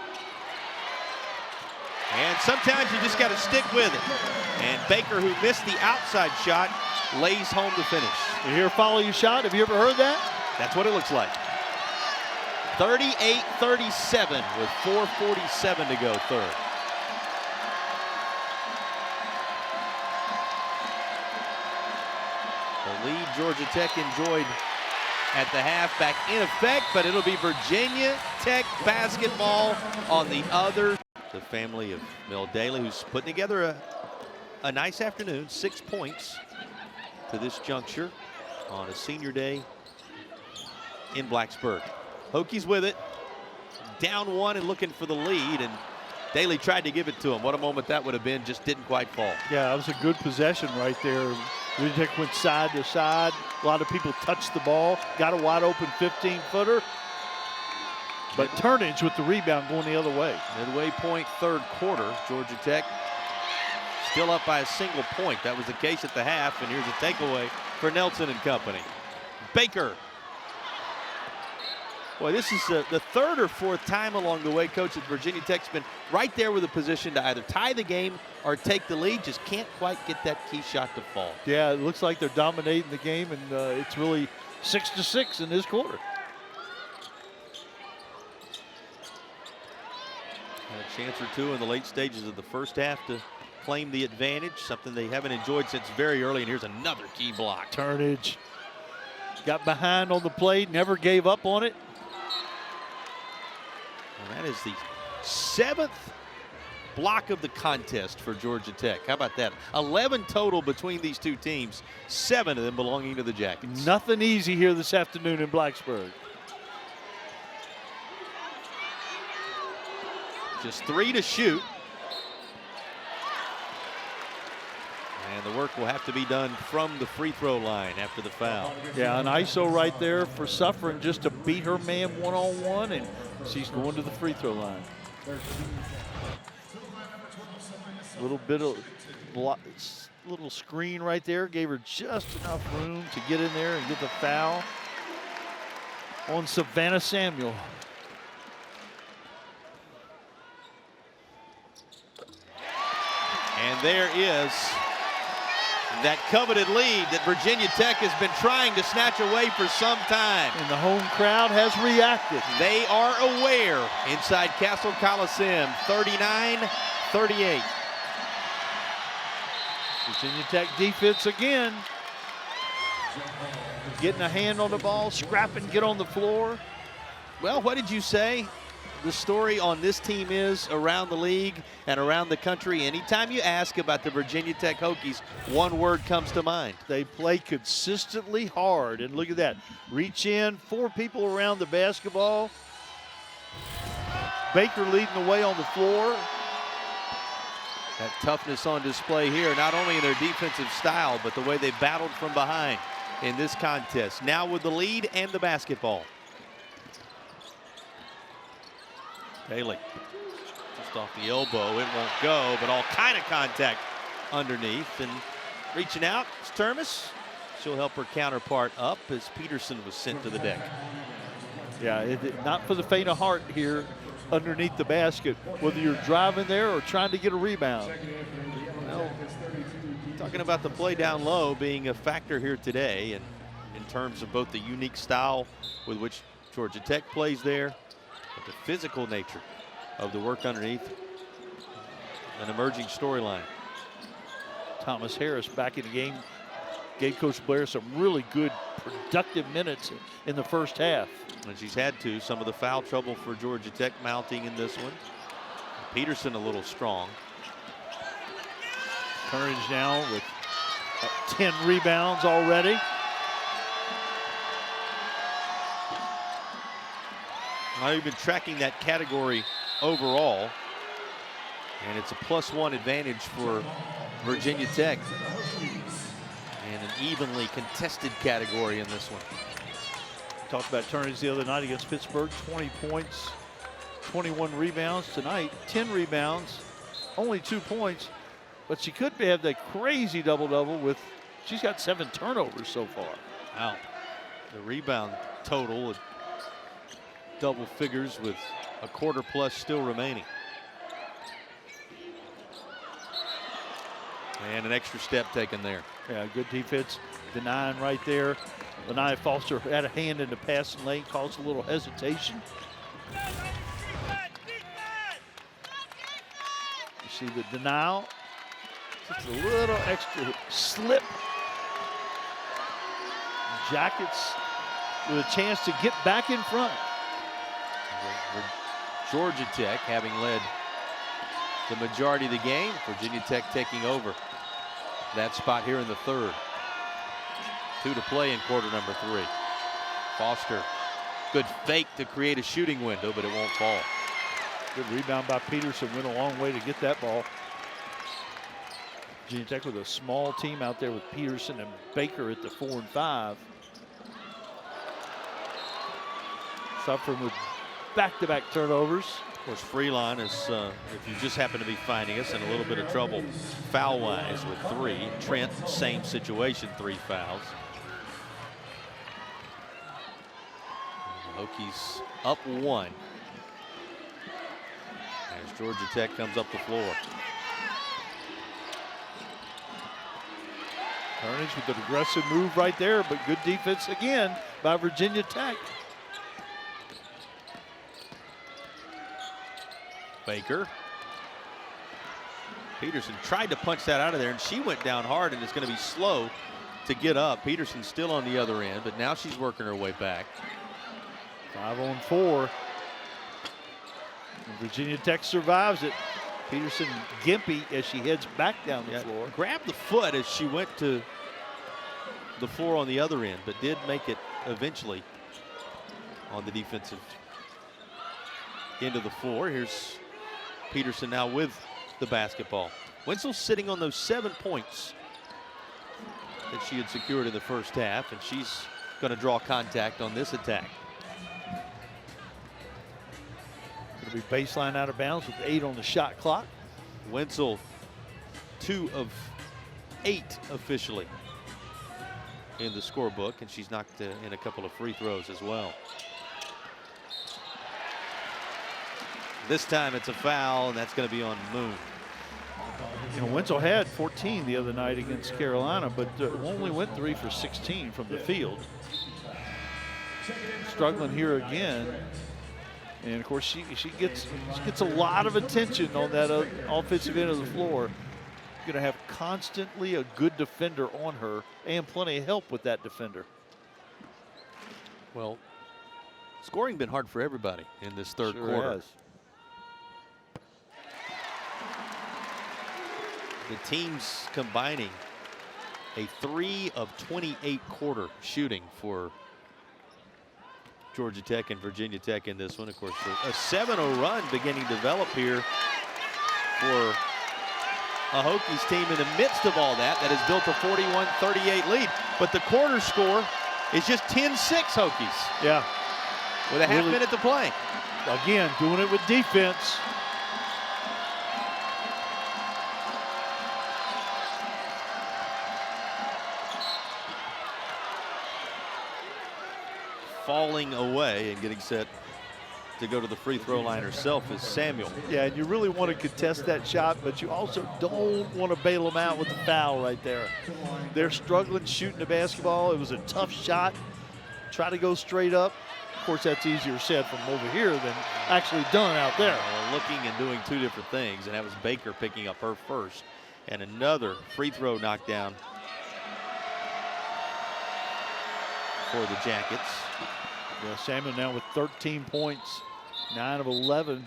And sometimes you just got to stick with it. And Baker, who missed the outside shot, lays home the finish. You hear follow your shot? Have you ever heard that? That's what it looks like. 38-37 with 4:47 to go third. The lead Georgia Tech enjoyed at the half back in effect, but it'll be Virginia Tech basketball on the other. The family of Mel Daly, who's putting together a nice afternoon, 6 points to this juncture on a senior day in Blacksburg. Hokies with it, down 1 and looking for the lead, and Daly tried to give it to him. What a moment that would have been, just didn't quite fall. Yeah, that was a good possession right there. Virginia Tech went side to side. A lot of people touched the ball, got a wide open 15-footer. But Turnage with the rebound going the other way. Midway point, third quarter. Georgia Tech still up by a single point. That was the case at the half, and here's a takeaway for Nelson and company. Baker. Boy, this is the third or fourth time along the way, Coach, that Virginia Tech's been right there with a position to either tie the game or take the lead. Just can't quite get that key shot to fall. Yeah, it looks like they're dominating the game, and it's really 6-6 in this quarter. A chance or two in the late stages of the first half to claim the advantage, something they haven't enjoyed since very early, and here's another key block. Turnage got behind on the play, never gave up on it. And that is the 7th block of the contest for Georgia Tech. How about that? 11 total between these two teams, 7 of them belonging to the Jackets. Nothing easy here this afternoon in Blacksburg. Just 3 to shoot. And the work will have to be done from the free throw line after the foul. Yeah, an ISO right there for Suffren just to beat her man one-on-one, and she's going to the free throw line. A little bit of little screen right there gave her just enough room to get in there and get the foul on Savannah Samuel. And there is that coveted lead that Virginia Tech has been trying to snatch away for some time. And the home crowd has reacted. They are aware inside Castle Coliseum, 39-38. Virginia Tech defense again. Getting a hand on the ball, scrapping, get on the floor. Well, what did you say? The story on this team is around the league and around the country. Anytime you ask about the Virginia Tech Hokies, one word comes to mind. They play consistently hard. And look at that. Reach in, 4 people around the basketball. Baker leading the way on the floor. That toughness on display here, not only in their defensive style, but the way they battled from behind in this contest. Now with the lead and the basketball. Talayah, just off the elbow, it won't go, but all kind of contact underneath. And reaching out, it's Termes. She'll help her counterpart up as Peterson was sent to the deck. Yeah, not for the faint of heart here underneath the basket, whether you're driving there or trying to get a rebound. Well, talking about the play down low being a factor here today, and in terms of both the unique style with which Georgia Tech plays there, but the physical nature of the work underneath, an emerging storyline. Thomas Harris back in the game gave Coach Blair some really good productive minutes in the first half. And she's had to. Some of the foul trouble for Georgia Tech mounting in this one. Peterson a little strong. Courage now with 10 rebounds already. I've been tracking that category overall, and it's a +1 advantage for Virginia Tech. And an evenly contested category in this one. Talked about Turnage the other night against Pittsburgh, 20 points, 21 rebounds. Tonight, 10 rebounds, only 2 points. But she could have that crazy double-double with, she's got 7 turnovers so far. Wow. The rebound total at double figures with a quarter plus still remaining. And an extra step taken there. Yeah, good defense, denying right there. Lanai Foster had a hand in the passing lane, caused a little hesitation. You see the denial, just a little extra slip. Jackets with a chance to get back in front. Georgia Tech having led the majority of the game. Virginia Tech taking over that spot here in the third. 2 to play in quarter number 3. Foster, good fake to create a shooting window, but it won't fall. Good rebound by Peterson, went a long way to get that ball. Virginia Tech with a small team out there with Peterson and Baker at the 4 and 5. Suffren with back-to-back turnovers. Of course, Freeline is, if you just happen to be finding us, in a little bit of trouble foul-wise with 3. Trent, same situation, 3 fouls. Hokies up 1 as Georgia Tech comes up the floor. Turnage with an aggressive move right there, but good defense again by Virginia Tech. Baker. Peterson tried to punch that out of there, and she went down hard, and it's going to be slow to get up. Peterson still on the other end, but now she's working her way back. 5 on 4. And Virginia Tech survives it. Peterson gimpy as she heads back down the floor. Grabbed the foot as she went to the floor on the other end, but did make it eventually on the defensive end of the floor. Here's Peterson now with the basketball. Wenzel sitting on those 7 points that she had secured in the first half, and she's going to draw contact on this attack. Going to be baseline out of bounds with 8 on the shot clock. Wenzel, 2 of 8 officially in the scorebook, and she's knocked in a couple of free throws as well. This time it's a foul, and that's going to be on Moon. You know, Wenzel had 14 the other night against Carolina, but only went 3 for 16 from the field. Struggling here again. And of course, she gets a lot of attention on that offensive end of the floor. Going to have constantly a good defender on her and plenty of help with that defender. Well, scoring been hard for everybody in this third Sure quarter. has. The teams combining a 3 of 28 quarter shooting for Georgia Tech and Virginia Tech in this one. Of course, a 7-0 run beginning to develop here for a Hokies team in the midst of all that has built a 41-38 lead. But the quarter score is just 10-6 Hokies. Yeah. With a half minute to play. Again, doing it with defense. Falling away and getting set to go to the free throw line herself is Samuel. Yeah, and you really want to contest that shot, but you also don't want to bail them out with the foul right there. They're struggling shooting the basketball. It was a tough shot. Try to go straight up. Of course, that's easier said from over here than actually done out there. Looking and doing two different things, and that was Baker picking up her first. And another free throw knockdown for the Jackets. Yeah, Samuel now with 13 points, 9 of 11. And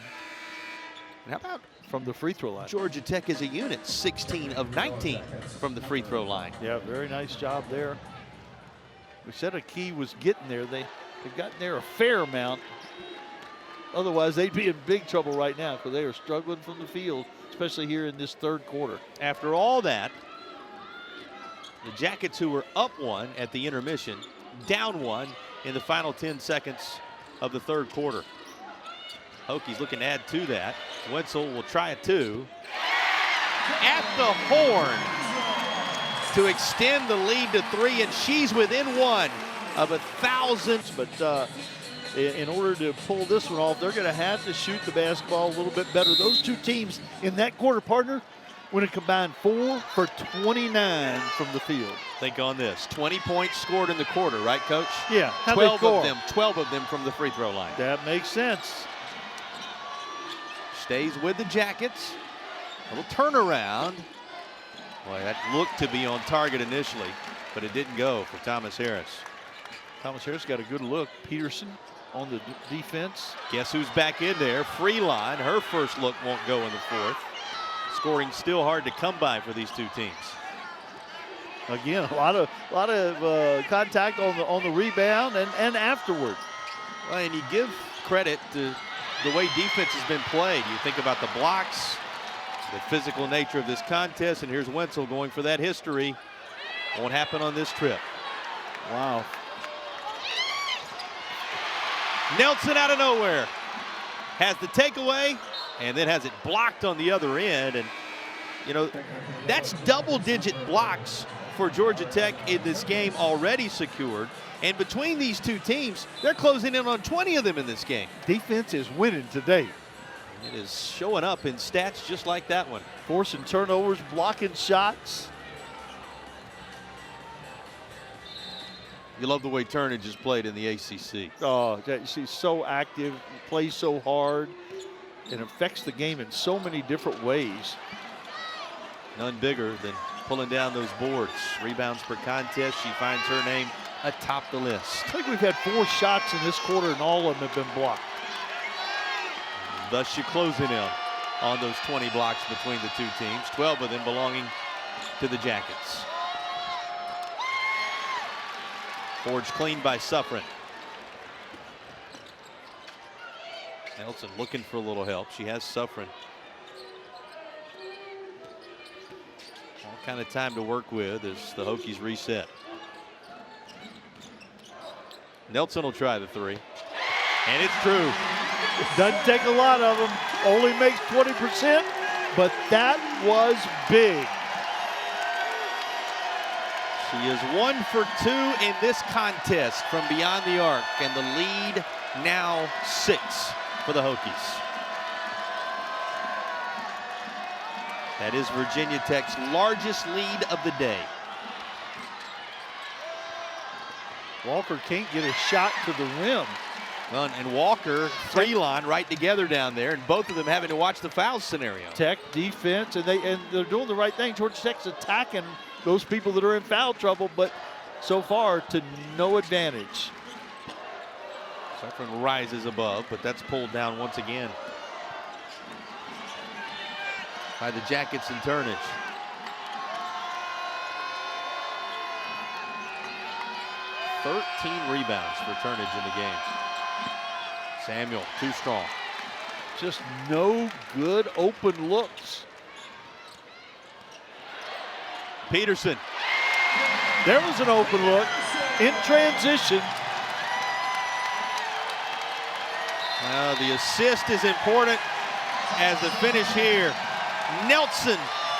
how about from the free throw line? Georgia Tech as a unit, 16 of 19 from the free throw line. Yeah, very nice job there. We said a key was getting there. They've gotten there a fair amount. Otherwise, they'd be in big trouble right now because they are struggling from the field, especially here in this third quarter. After all that, the Jackets, who were up 1 at the intermission, down 1 in the final 10 seconds of the third quarter. Hokies looking to add to that. Wenzel will try a 2. At the horn to extend the lead to 3, and she's within 1 of 1,000. But in order to pull this one off, they're going to have to shoot the basketball a little bit better. Those two teams in that quarter, partner, when it combined 4 for 29 from the field. Think on this, 20 points scored in the quarter, right, Coach? Yeah. 12 of them from the free throw line. That makes sense. Stays with the Jackets. A little turnaround. Boy, that looked to be on target initially, but it didn't go for Thomas Harris. Thomas Harris got a good look. Peterson on the defense. Guess who's back in there? Freeline. Her first look won't go in the fourth. Scoring still hard to come by for these two teams. Again, a lot of contact on the rebound and afterward. Well, and you give credit to the way defense has been played. You think about the blocks, the physical nature of this contest, and here's Wenzel going for that history. Won't happen on this trip. Wow. Nelson out of nowhere has the takeaway and then has it blocked on the other end. And, you know, that's double-digit blocks for Georgia Tech in this game already secured. And between these two teams, they're closing in on 20 of them in this game. Defense is winning today. It is showing up in stats just like that one. Forcing turnovers, blocking shots. You love the way Turnage has played in the ACC. Oh, she's so active, plays so hard, and affects the game in so many different ways. None bigger than pulling down those boards. Rebounds per contest, she finds her name atop the list. I think we've had 4 shots in this quarter, and all of them have been blocked. Thus, you're closing in on those 20 blocks between the two teams, 12 of them belonging to the Jackets. Forged clean by Suffren. Nelson looking for a little help. She has Suffren. All kind of time to work with as the Hokies reset. Nelson will try the 3. And it's true. It doesn't take a lot of them. Only makes 20%, but that was big. She is 1 for 2 in this contest from beyond the arc, and the lead now 6 for the Hokies. That is Virginia Tech's largest lead of the day. Walker can't get a shot to the rim. Well, and Walker, Freelon right together down there, and both of them having to watch the foul scenario. Tech defense, and they're doing the right thing. Georgia Tech's attacking those people that are in foul trouble, but so far to no advantage. Suffren rises above, but that's pulled down once again by the Jackets and Turnage. "13 rebounds for Turnage in the game. Samuel, too strong. Just no good open looks. Peterson. There was an open look in transition. Now the assist is important as the finish here. Nelson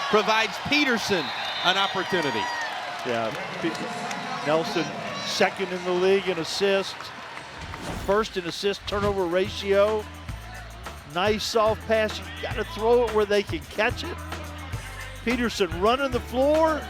provides Peterson an opportunity. Yeah, Nelson second in the league in assists. First in assist turnover ratio. Nice soft pass. You got to throw it where they can catch it. Peterson running the floor,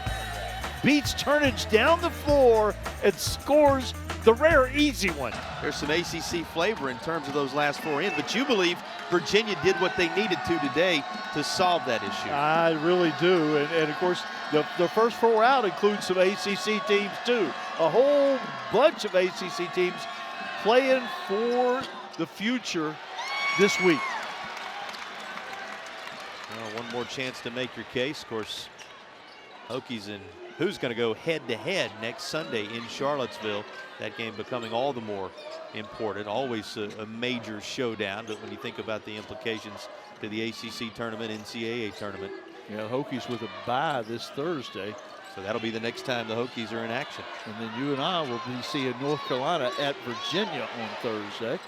beats Turnage down the floor, and scores the rare easy one. There's some ACC flavor in terms of those last 4 in, but you believe Virginia did what they needed to today to solve that issue. I really do, and of course, the first 4 out includes some ACC teams too. A whole bunch of ACC teams playing for the future this week. Well, one more chance to make your case. Of course, Hokies and who's going to go head-to-head next Sunday in Charlottesville. That game becoming all the more important. Always a major showdown, but when you think about the implications to the ACC tournament, NCAA tournament. Yeah, Hokies with a bye this Thursday. So that'll be the next time the Hokies are in action. And then you and I will be seeing North Carolina at Virginia on Thursday.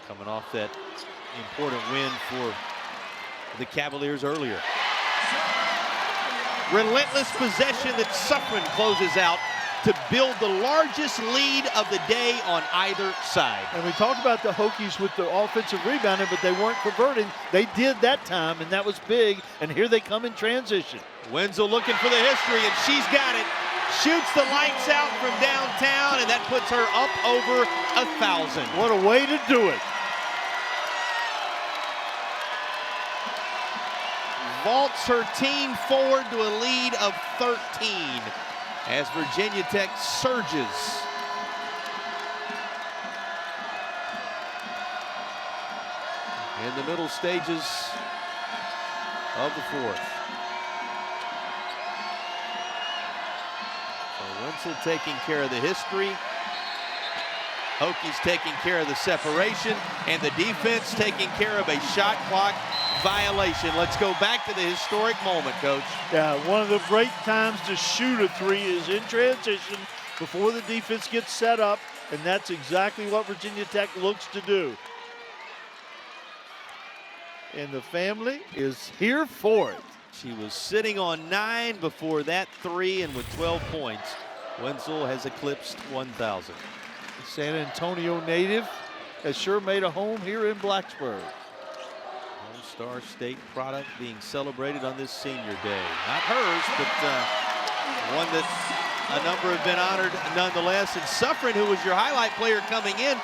Coming off that important win for the Cavaliers earlier. Relentless possession that Suffren closes out to build the largest lead of the day on either side. And we talked about the Hokies with the offensive rebounding, but they weren't converting. They did that time, and that was big. And here they come in transition. Wenzel looking for the history, and she's got it. Shoots the lights out from downtown, and that puts her up over 1,000. What a way to do it. Vaults her team forward to a lead of 13 as Virginia Tech surges. In the middle stages of the 4th. So Wenzel taking care of the history. Hokies taking care of the separation, and the defense taking care of a shot clock violation. Let's go back to the historic moment, Coach. Yeah, one of the great times to shoot a 3 is in transition before the defense gets set up, and that's exactly what Virginia Tech looks to do. And the family is here for it. She was sitting on 9 before that 3, and with 12 points, Wenzel has eclipsed 1,000. The San Antonio native has sure made a home here in Blacksburg. All-Star State product being celebrated on this senior day. Not hers, but one that a number have been honored nonetheless. And Suffren, who was your highlight player coming in,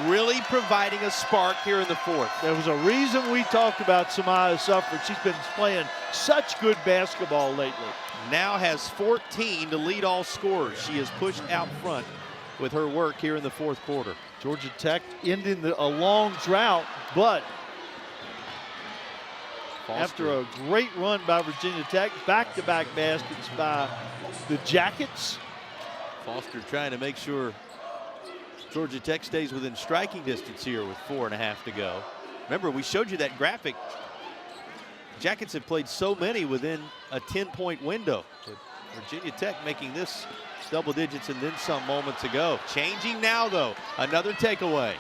really providing a spark here in the 4th. There was a reason we talked about Samyha Suffren. She's been playing such good basketball lately. Now has 14 to lead all scorers. She is pushed out front with her work here in the 4th quarter. Georgia Tech ending a long drought, but after a great run by Virginia Tech, back-to-back baskets by the Jackets. Foster trying to make sure Georgia Tech stays within striking distance here with 4.5 to go. Remember, we showed you that graphic. Jackets have played so many within a 10-point window. But Virginia Tech making this double digits and then some moments ago. Changing now, though. Another takeaway.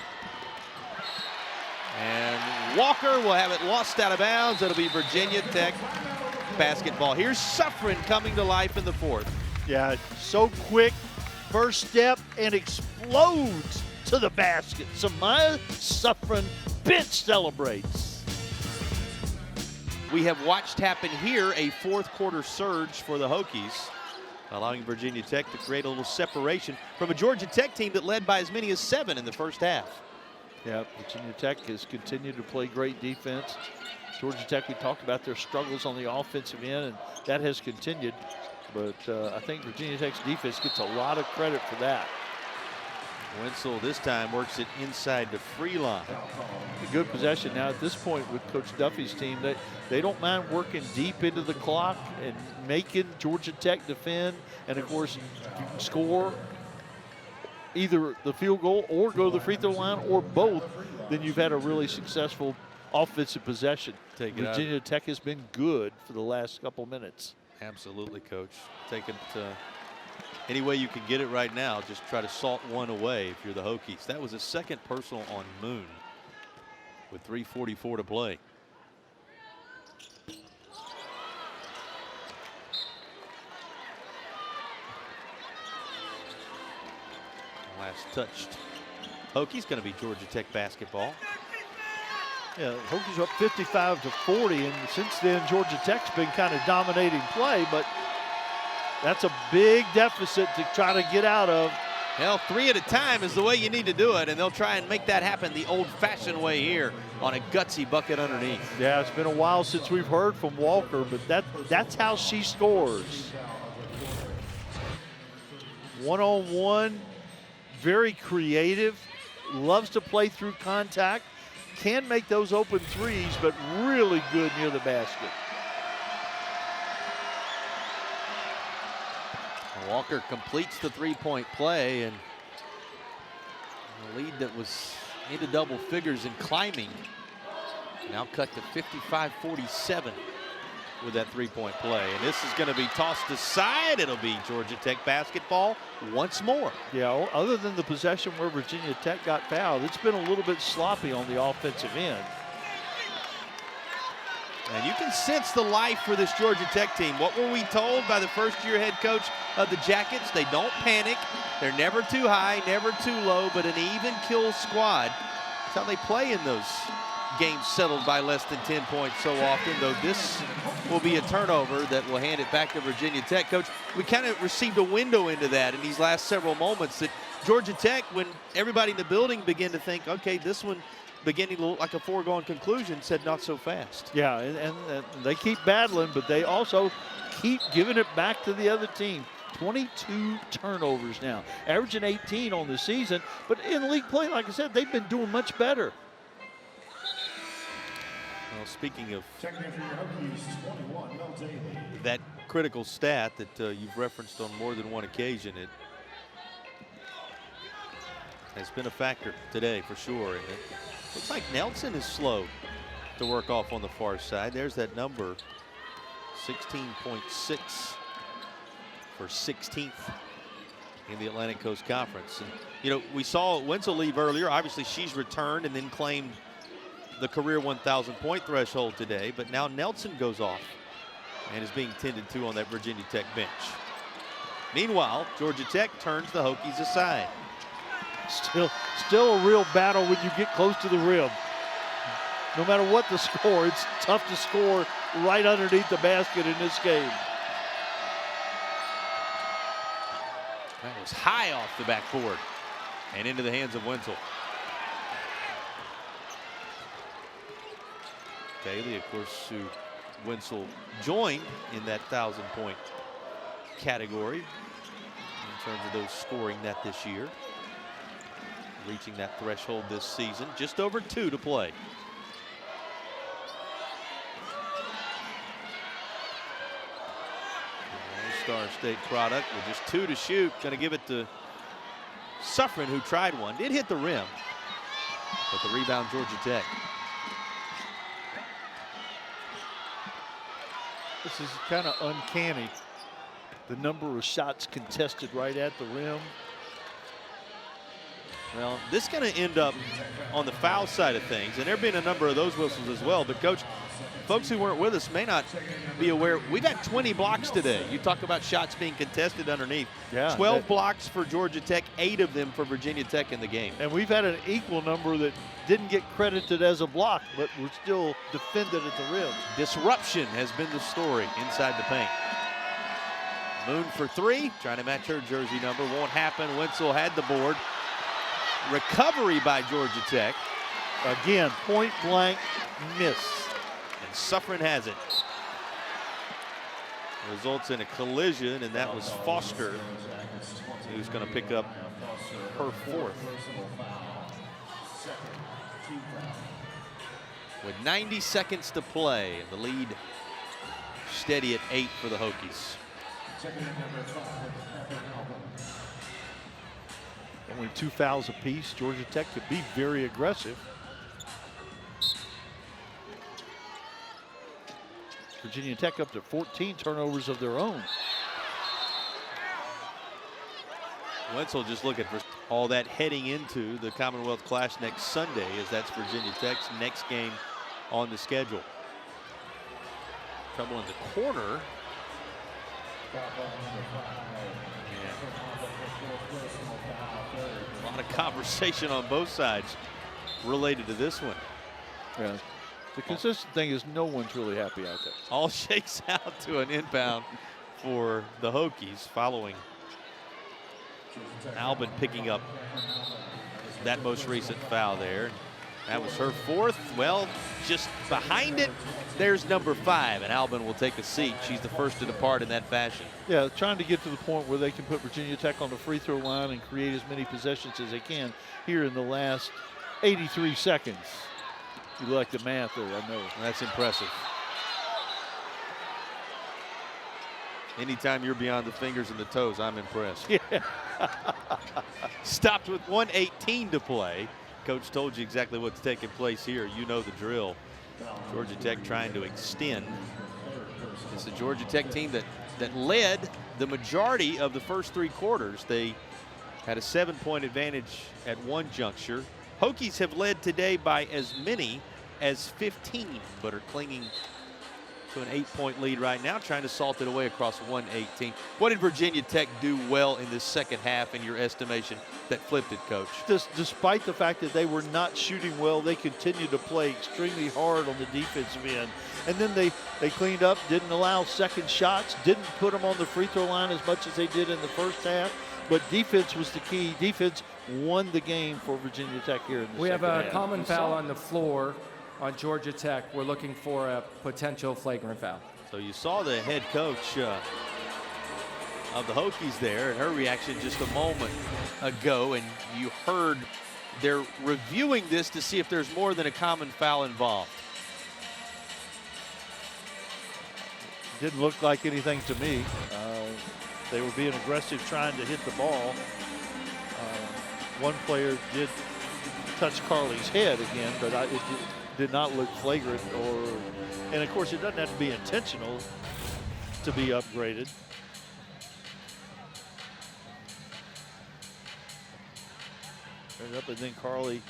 And Walker will have it lost out of bounds. It'll be Virginia Tech basketball. Here's Suffren coming to life in the 4th. Yeah, so quick, first step, and explodes to the basket. Samyha Suffren bench celebrates. We have watched happen here a fourth quarter surge for the Hokies, allowing Virginia Tech to create a little separation from a Georgia Tech team that led by as many as 7 in the first half. Yeah, Virginia Tech has continued to play great defense. Georgia Tech, we talked about their struggles on the offensive end, and that has continued. But I think Virginia Tech's defense gets a lot of credit for that. Wenzel this time works it inside the free line. A good possession now at this point with Coach Duffy's team. They don't mind working deep into the clock and making Georgia Tech defend. And of course, you can score either the field goal or go to the free throw line or both, then you've had a really successful offensive possession. Virginia Tech has been good for the last couple minutes. Absolutely, Coach. Take it any way you can get it right now. Just try to salt one away if you're the Hokies. That was a second personal on Moon with 3:44 to play. Last touched Hokies going to be Georgia Tech basketball. Yeah, Hokies are up 55-40, and since then Georgia Tech's been kind of dominating play, but that's a big deficit to try to get out of. Well, 3 at a time is the way you need to do it, and they'll try and make that happen the old-fashioned way here on a gutsy bucket underneath. Yeah, it's been a while since we've heard from Walker, but that's how she scores. One-on-one, very creative, loves to play through contact, can make those open threes, but really good near the basket. Walker completes the three-point play, and a lead that was into double figures and climbing now cut to 55-47 with that three-point play. And this is going to be tossed aside. It'll be Georgia Tech basketball once more. Yeah, other than the possession where Virginia Tech got fouled, it's been a little bit sloppy on the offensive end. And you can sense the life for this Georgia Tech team. What were we told by the first-year head coach of the Jackets? They don't panic. They're never too high, never too low, but an even kill squad. That's how they play in those games settled by less than 10 points so often, though this will be a turnover that will hand it back to Virginia Tech. Coach, we kind of received a window into that in these last several moments that Georgia Tech, when everybody in the building began to think, okay, this one beginning to look like a foregone conclusion, said not so fast. Yeah, and they keep battling, but they also keep giving it back to the other team. 22 turnovers now, averaging 18 on the season, but in league play, like I said, they've been doing much better. Well, speaking of that critical stat that you've referenced on more than one occasion, it has been a factor today for sure. And it looks like Nelson is slow to work off on the far side. There's that number, 16.6 for 16th in the Atlantic Coast Conference. And, you know, we saw Wenzel leave earlier. Obviously, she's returned and then claimed the career 1,000-point threshold today, but now Nelson goes off and is being tended to on that Virginia Tech bench. Meanwhile, Georgia Tech turns the Hokies aside. Still a real battle when you get close to the rim. No matter what the score, it's tough to score right underneath the basket in this game. That was high off the backboard and into the hands of Wenzel. Talayah, of course, who Wenzel joined in that 1,000-point category in terms of those scoring that this year. Reaching that threshold this season. Just over 2 to play. All-Star State product with just 2 to shoot. Going to give it to Suffren, who tried one. Did hit the rim. But the rebound, Georgia Tech. This is kind of uncanny. The number of shots contested right at the rim. Well, this is going to end up on the foul side of things, and there have been a number of those whistles as well. But, Coach, folks who weren't with us may not be aware, we've had 20 blocks today. You talk about shots being contested underneath. Yeah, 12 blocks for Georgia Tech, 8 of them for Virginia Tech in the game. And we've had an equal number that didn't get credited as a block, but were still defended at the rim. Disruption has been the story inside the paint. Moon for 3, trying to match her jersey number. Won't happen. Wenzel had the board. Recovery by Georgia Tech. Again, point blank miss. And Suffren has it. Results in a collision, and that was Foster, who's going to pick up her 4th. With 90 seconds to play, the lead steady at 8 for the Hokies. Only 2 fouls apiece. Georgia Tech could be very aggressive. Virginia Tech up to 14 turnovers of their own. Wenzel just looking for all that heading into the Commonwealth Clash next Sunday, as that's Virginia Tech's next game on the schedule. Trouble in the corner. A lot of conversation on both sides related to this one. Yeah. The consistent thing is no one's really happy out there. All shakes out to an inbound for the Hokies following Albin picking up that most recent foul there. That was her 4th. Well, just behind it, there's number 5, and Albin will take a seat. She's the first to depart in that fashion. Yeah, trying to get to the point where they can put Virginia Tech on the free throw line and create as many possessions as they can here in the last 83 seconds. You like the math there, I know. That's impressive. Anytime you're beyond the fingers and the toes, I'm impressed. Yeah. Stopped with 1:18 to play. Coach told you exactly what's taking place here. You know the drill. Georgia Tech trying to extend. It's the Georgia Tech team that led the majority of the first 3 quarters. They had a 7-point advantage at one juncture. Hokies have led today by as many as 15, but are clinging to an 8-point lead right now, trying to salt it away across 1:18. What did Virginia Tech do well in this second half, in your estimation, that flipped it, Coach? Despite the fact that they were not shooting well, they continued to play extremely hard on the defensive end. And then they cleaned up, didn't allow second shots, didn't put them on the free throw line as much as they did in the first half. But defense was the key. Defense won the game for Virginia Tech here in the second half. We have a common foul on the floor on Georgia Tech. We're looking for a potential flagrant foul. So you saw the head coach of the Hokies there, and her reaction just a moment ago, and you heard they're reviewing this to see if there's more than a common foul involved. Didn't look like anything to me. They were being aggressive trying to hit the ball. One player did touch Carleigh's head again, but it did not look flagrant, and of course it doesn't have to be intentional to be upgraded. And then Carleigh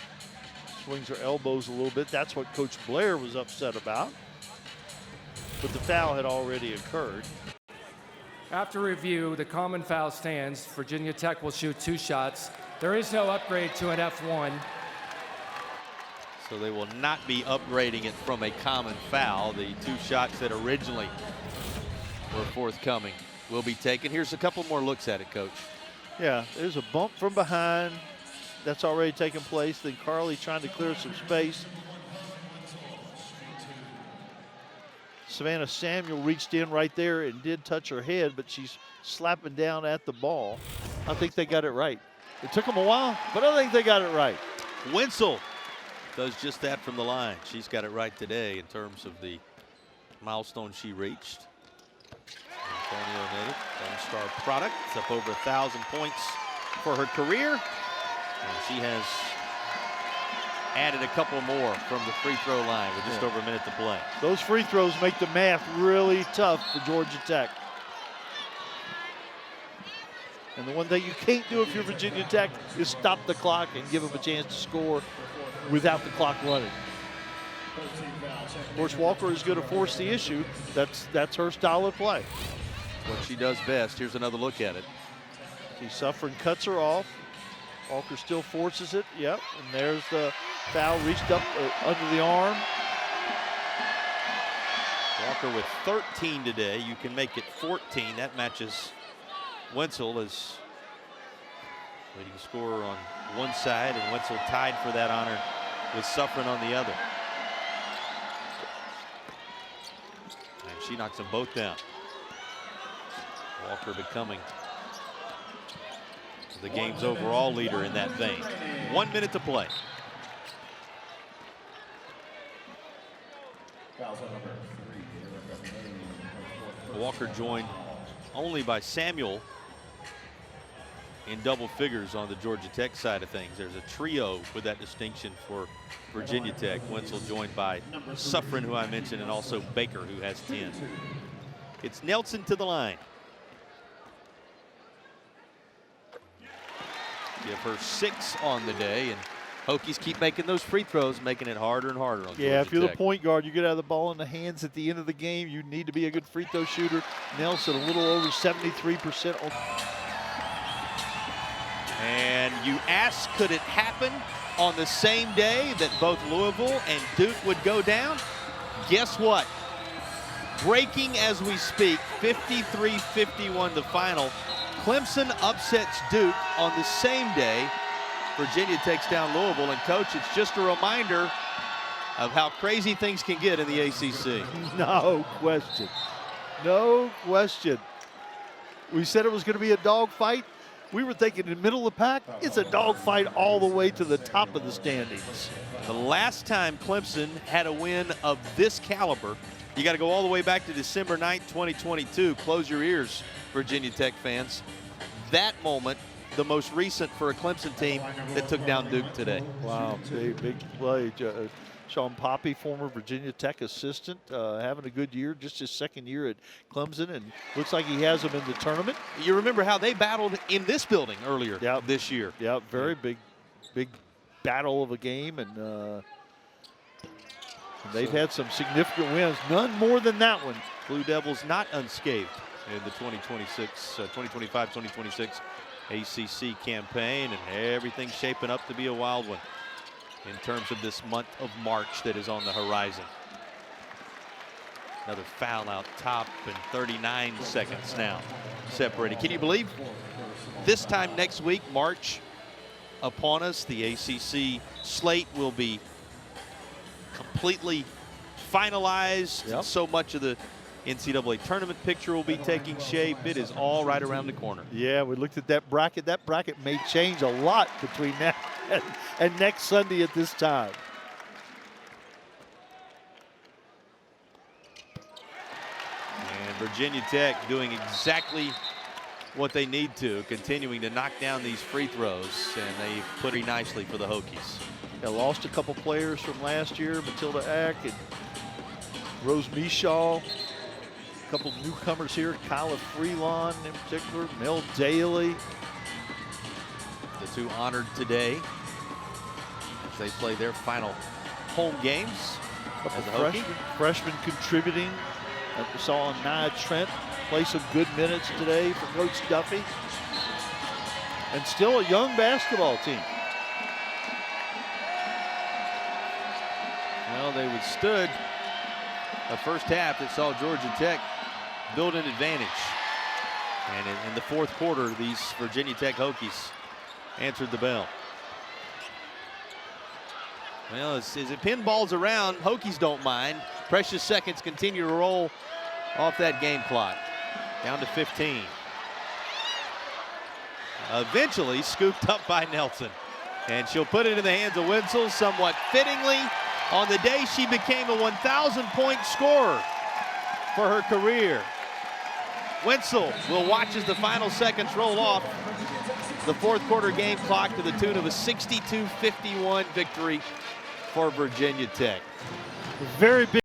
swings her elbows a little bit. That's what Coach Blair was upset about. But the foul had already occurred. After review, the common foul stands. Virginia Tech will shoot 2 shots. There is no upgrade to an F1. So they will not be upgrading it from a common foul. The 2 shots that originally were forthcoming will be taken. Here's a couple more looks at it, Coach. Yeah, there's a bump from behind. That's already taken place. Then Carleigh trying to clear some space. Savannah Samuel reached in right there and did touch her head, but she's slapping down at the ball. I think they got it right. It took them a while, but I think they got it right. Wenzel does just that from the line. She's got it right today in terms of the milestone she reached. Antonio native, Lone Star product. It's up over 1,000 points for her career. And she has added a couple more from the free throw line with just over a minute to play. Those free throws make the math really tough for Georgia Tech. And the one thing you can't do if you're Virginia Tech is stop the clock and give them a chance to score without the clock running. Of course, Walker is going to force the issue. That's her style of play. What she does best. Here's another look at it. See, Suffren cuts her off. Walker still forces it. Yep, and there's the foul reached up under the arm. Walker with 13 today. You can make it 14. That matches Wenzel as leading scorer on one side, and Wenzel tied for that honor with Suffren on the other. And she knocks them both down. Walker becoming the game's overall leader in that vein. 1 minute to play. Walker joined only by Samuel in double figures on the Georgia Tech side of things. There's a trio with that distinction for Virginia Tech. Wenzel joined by Suffren, who I mentioned, and also Baker, who has 10. It's Nelson to the line. Give her 6 on the day, and Hokies keep making those free throws, making it harder and harder on Georgia Yeah, if you're Tech. the point guard, you get out of the ball in the hands at the end of the game. You need to be a good free throw shooter. Nelson a little over 73%. And you ask, could it happen on the same day that both Louisville and Duke would go down? Guess what? Breaking as we speak, 53-51 the final. Clemson upsets Duke on the same day. Virginia takes down Louisville, and coach, it's just a reminder of how crazy things can get in the ACC. No question. No question. We said it was going to be a dogfight. We were thinking in the middle of the pack, it's a dogfight all the way to the top of the standings. The last time Clemson had a win of this caliber, you got to go all the way back to December 9th, 2022. Close your ears, Virginia Tech fans. That moment, the most recent for a Clemson team that took down Duke today. Wow, big play. Sean Poppy, former Virginia Tech assistant, having a good year, just his second year at Clemson, and looks like he has them in the tournament. You remember how they battled in this building earlier this year. Yeah, very big battle of a game, and they've had some significant wins, none more than that one. Blue Devils not unscathed in the 2025-2026 ACC campaign, and everything's shaping up to be a wild one in terms of this month of March that is on the horizon. Another foul out top, and 39 seconds now separated. Can you believe this time next week, March upon us, the ACC slate will be completely finalized. Yep. So much of the NCAA tournament picture will be taking shape. It is all right around the corner. Yeah, we looked at that bracket. That bracket may change a lot between now and next Sunday at this time. And Virginia Tech doing exactly what they need to, continuing to knock down these free throws, and they put it nicely for the Hokies. They lost a couple players from last year, Matilda Eck and Rose Mishaw. A couple newcomers here, Kyla Freelon in particular, Mel Daly. The two honored today as they play their final home games. A couple as a Hokie. freshmen contributing. We saw Nia Trent play some good minutes today for Coach Duffy. And still a young basketball team. Well, they withstood a first half that saw Georgia Tech build an advantage. And in the fourth quarter, these Virginia Tech Hokies answered the bell. Well, as it pinballs around, Hokies don't mind. Precious seconds continue to roll off that game clock. Down to 15. Eventually scooped up by Nelson. And she'll put it in the hands of Wenzel somewhat fittingly on the day she became a 1,000-point scorer for her career. Wenzel will watch as the final seconds roll off the fourth quarter game clock to the tune of a 62-51 victory for Virginia Tech. Very big.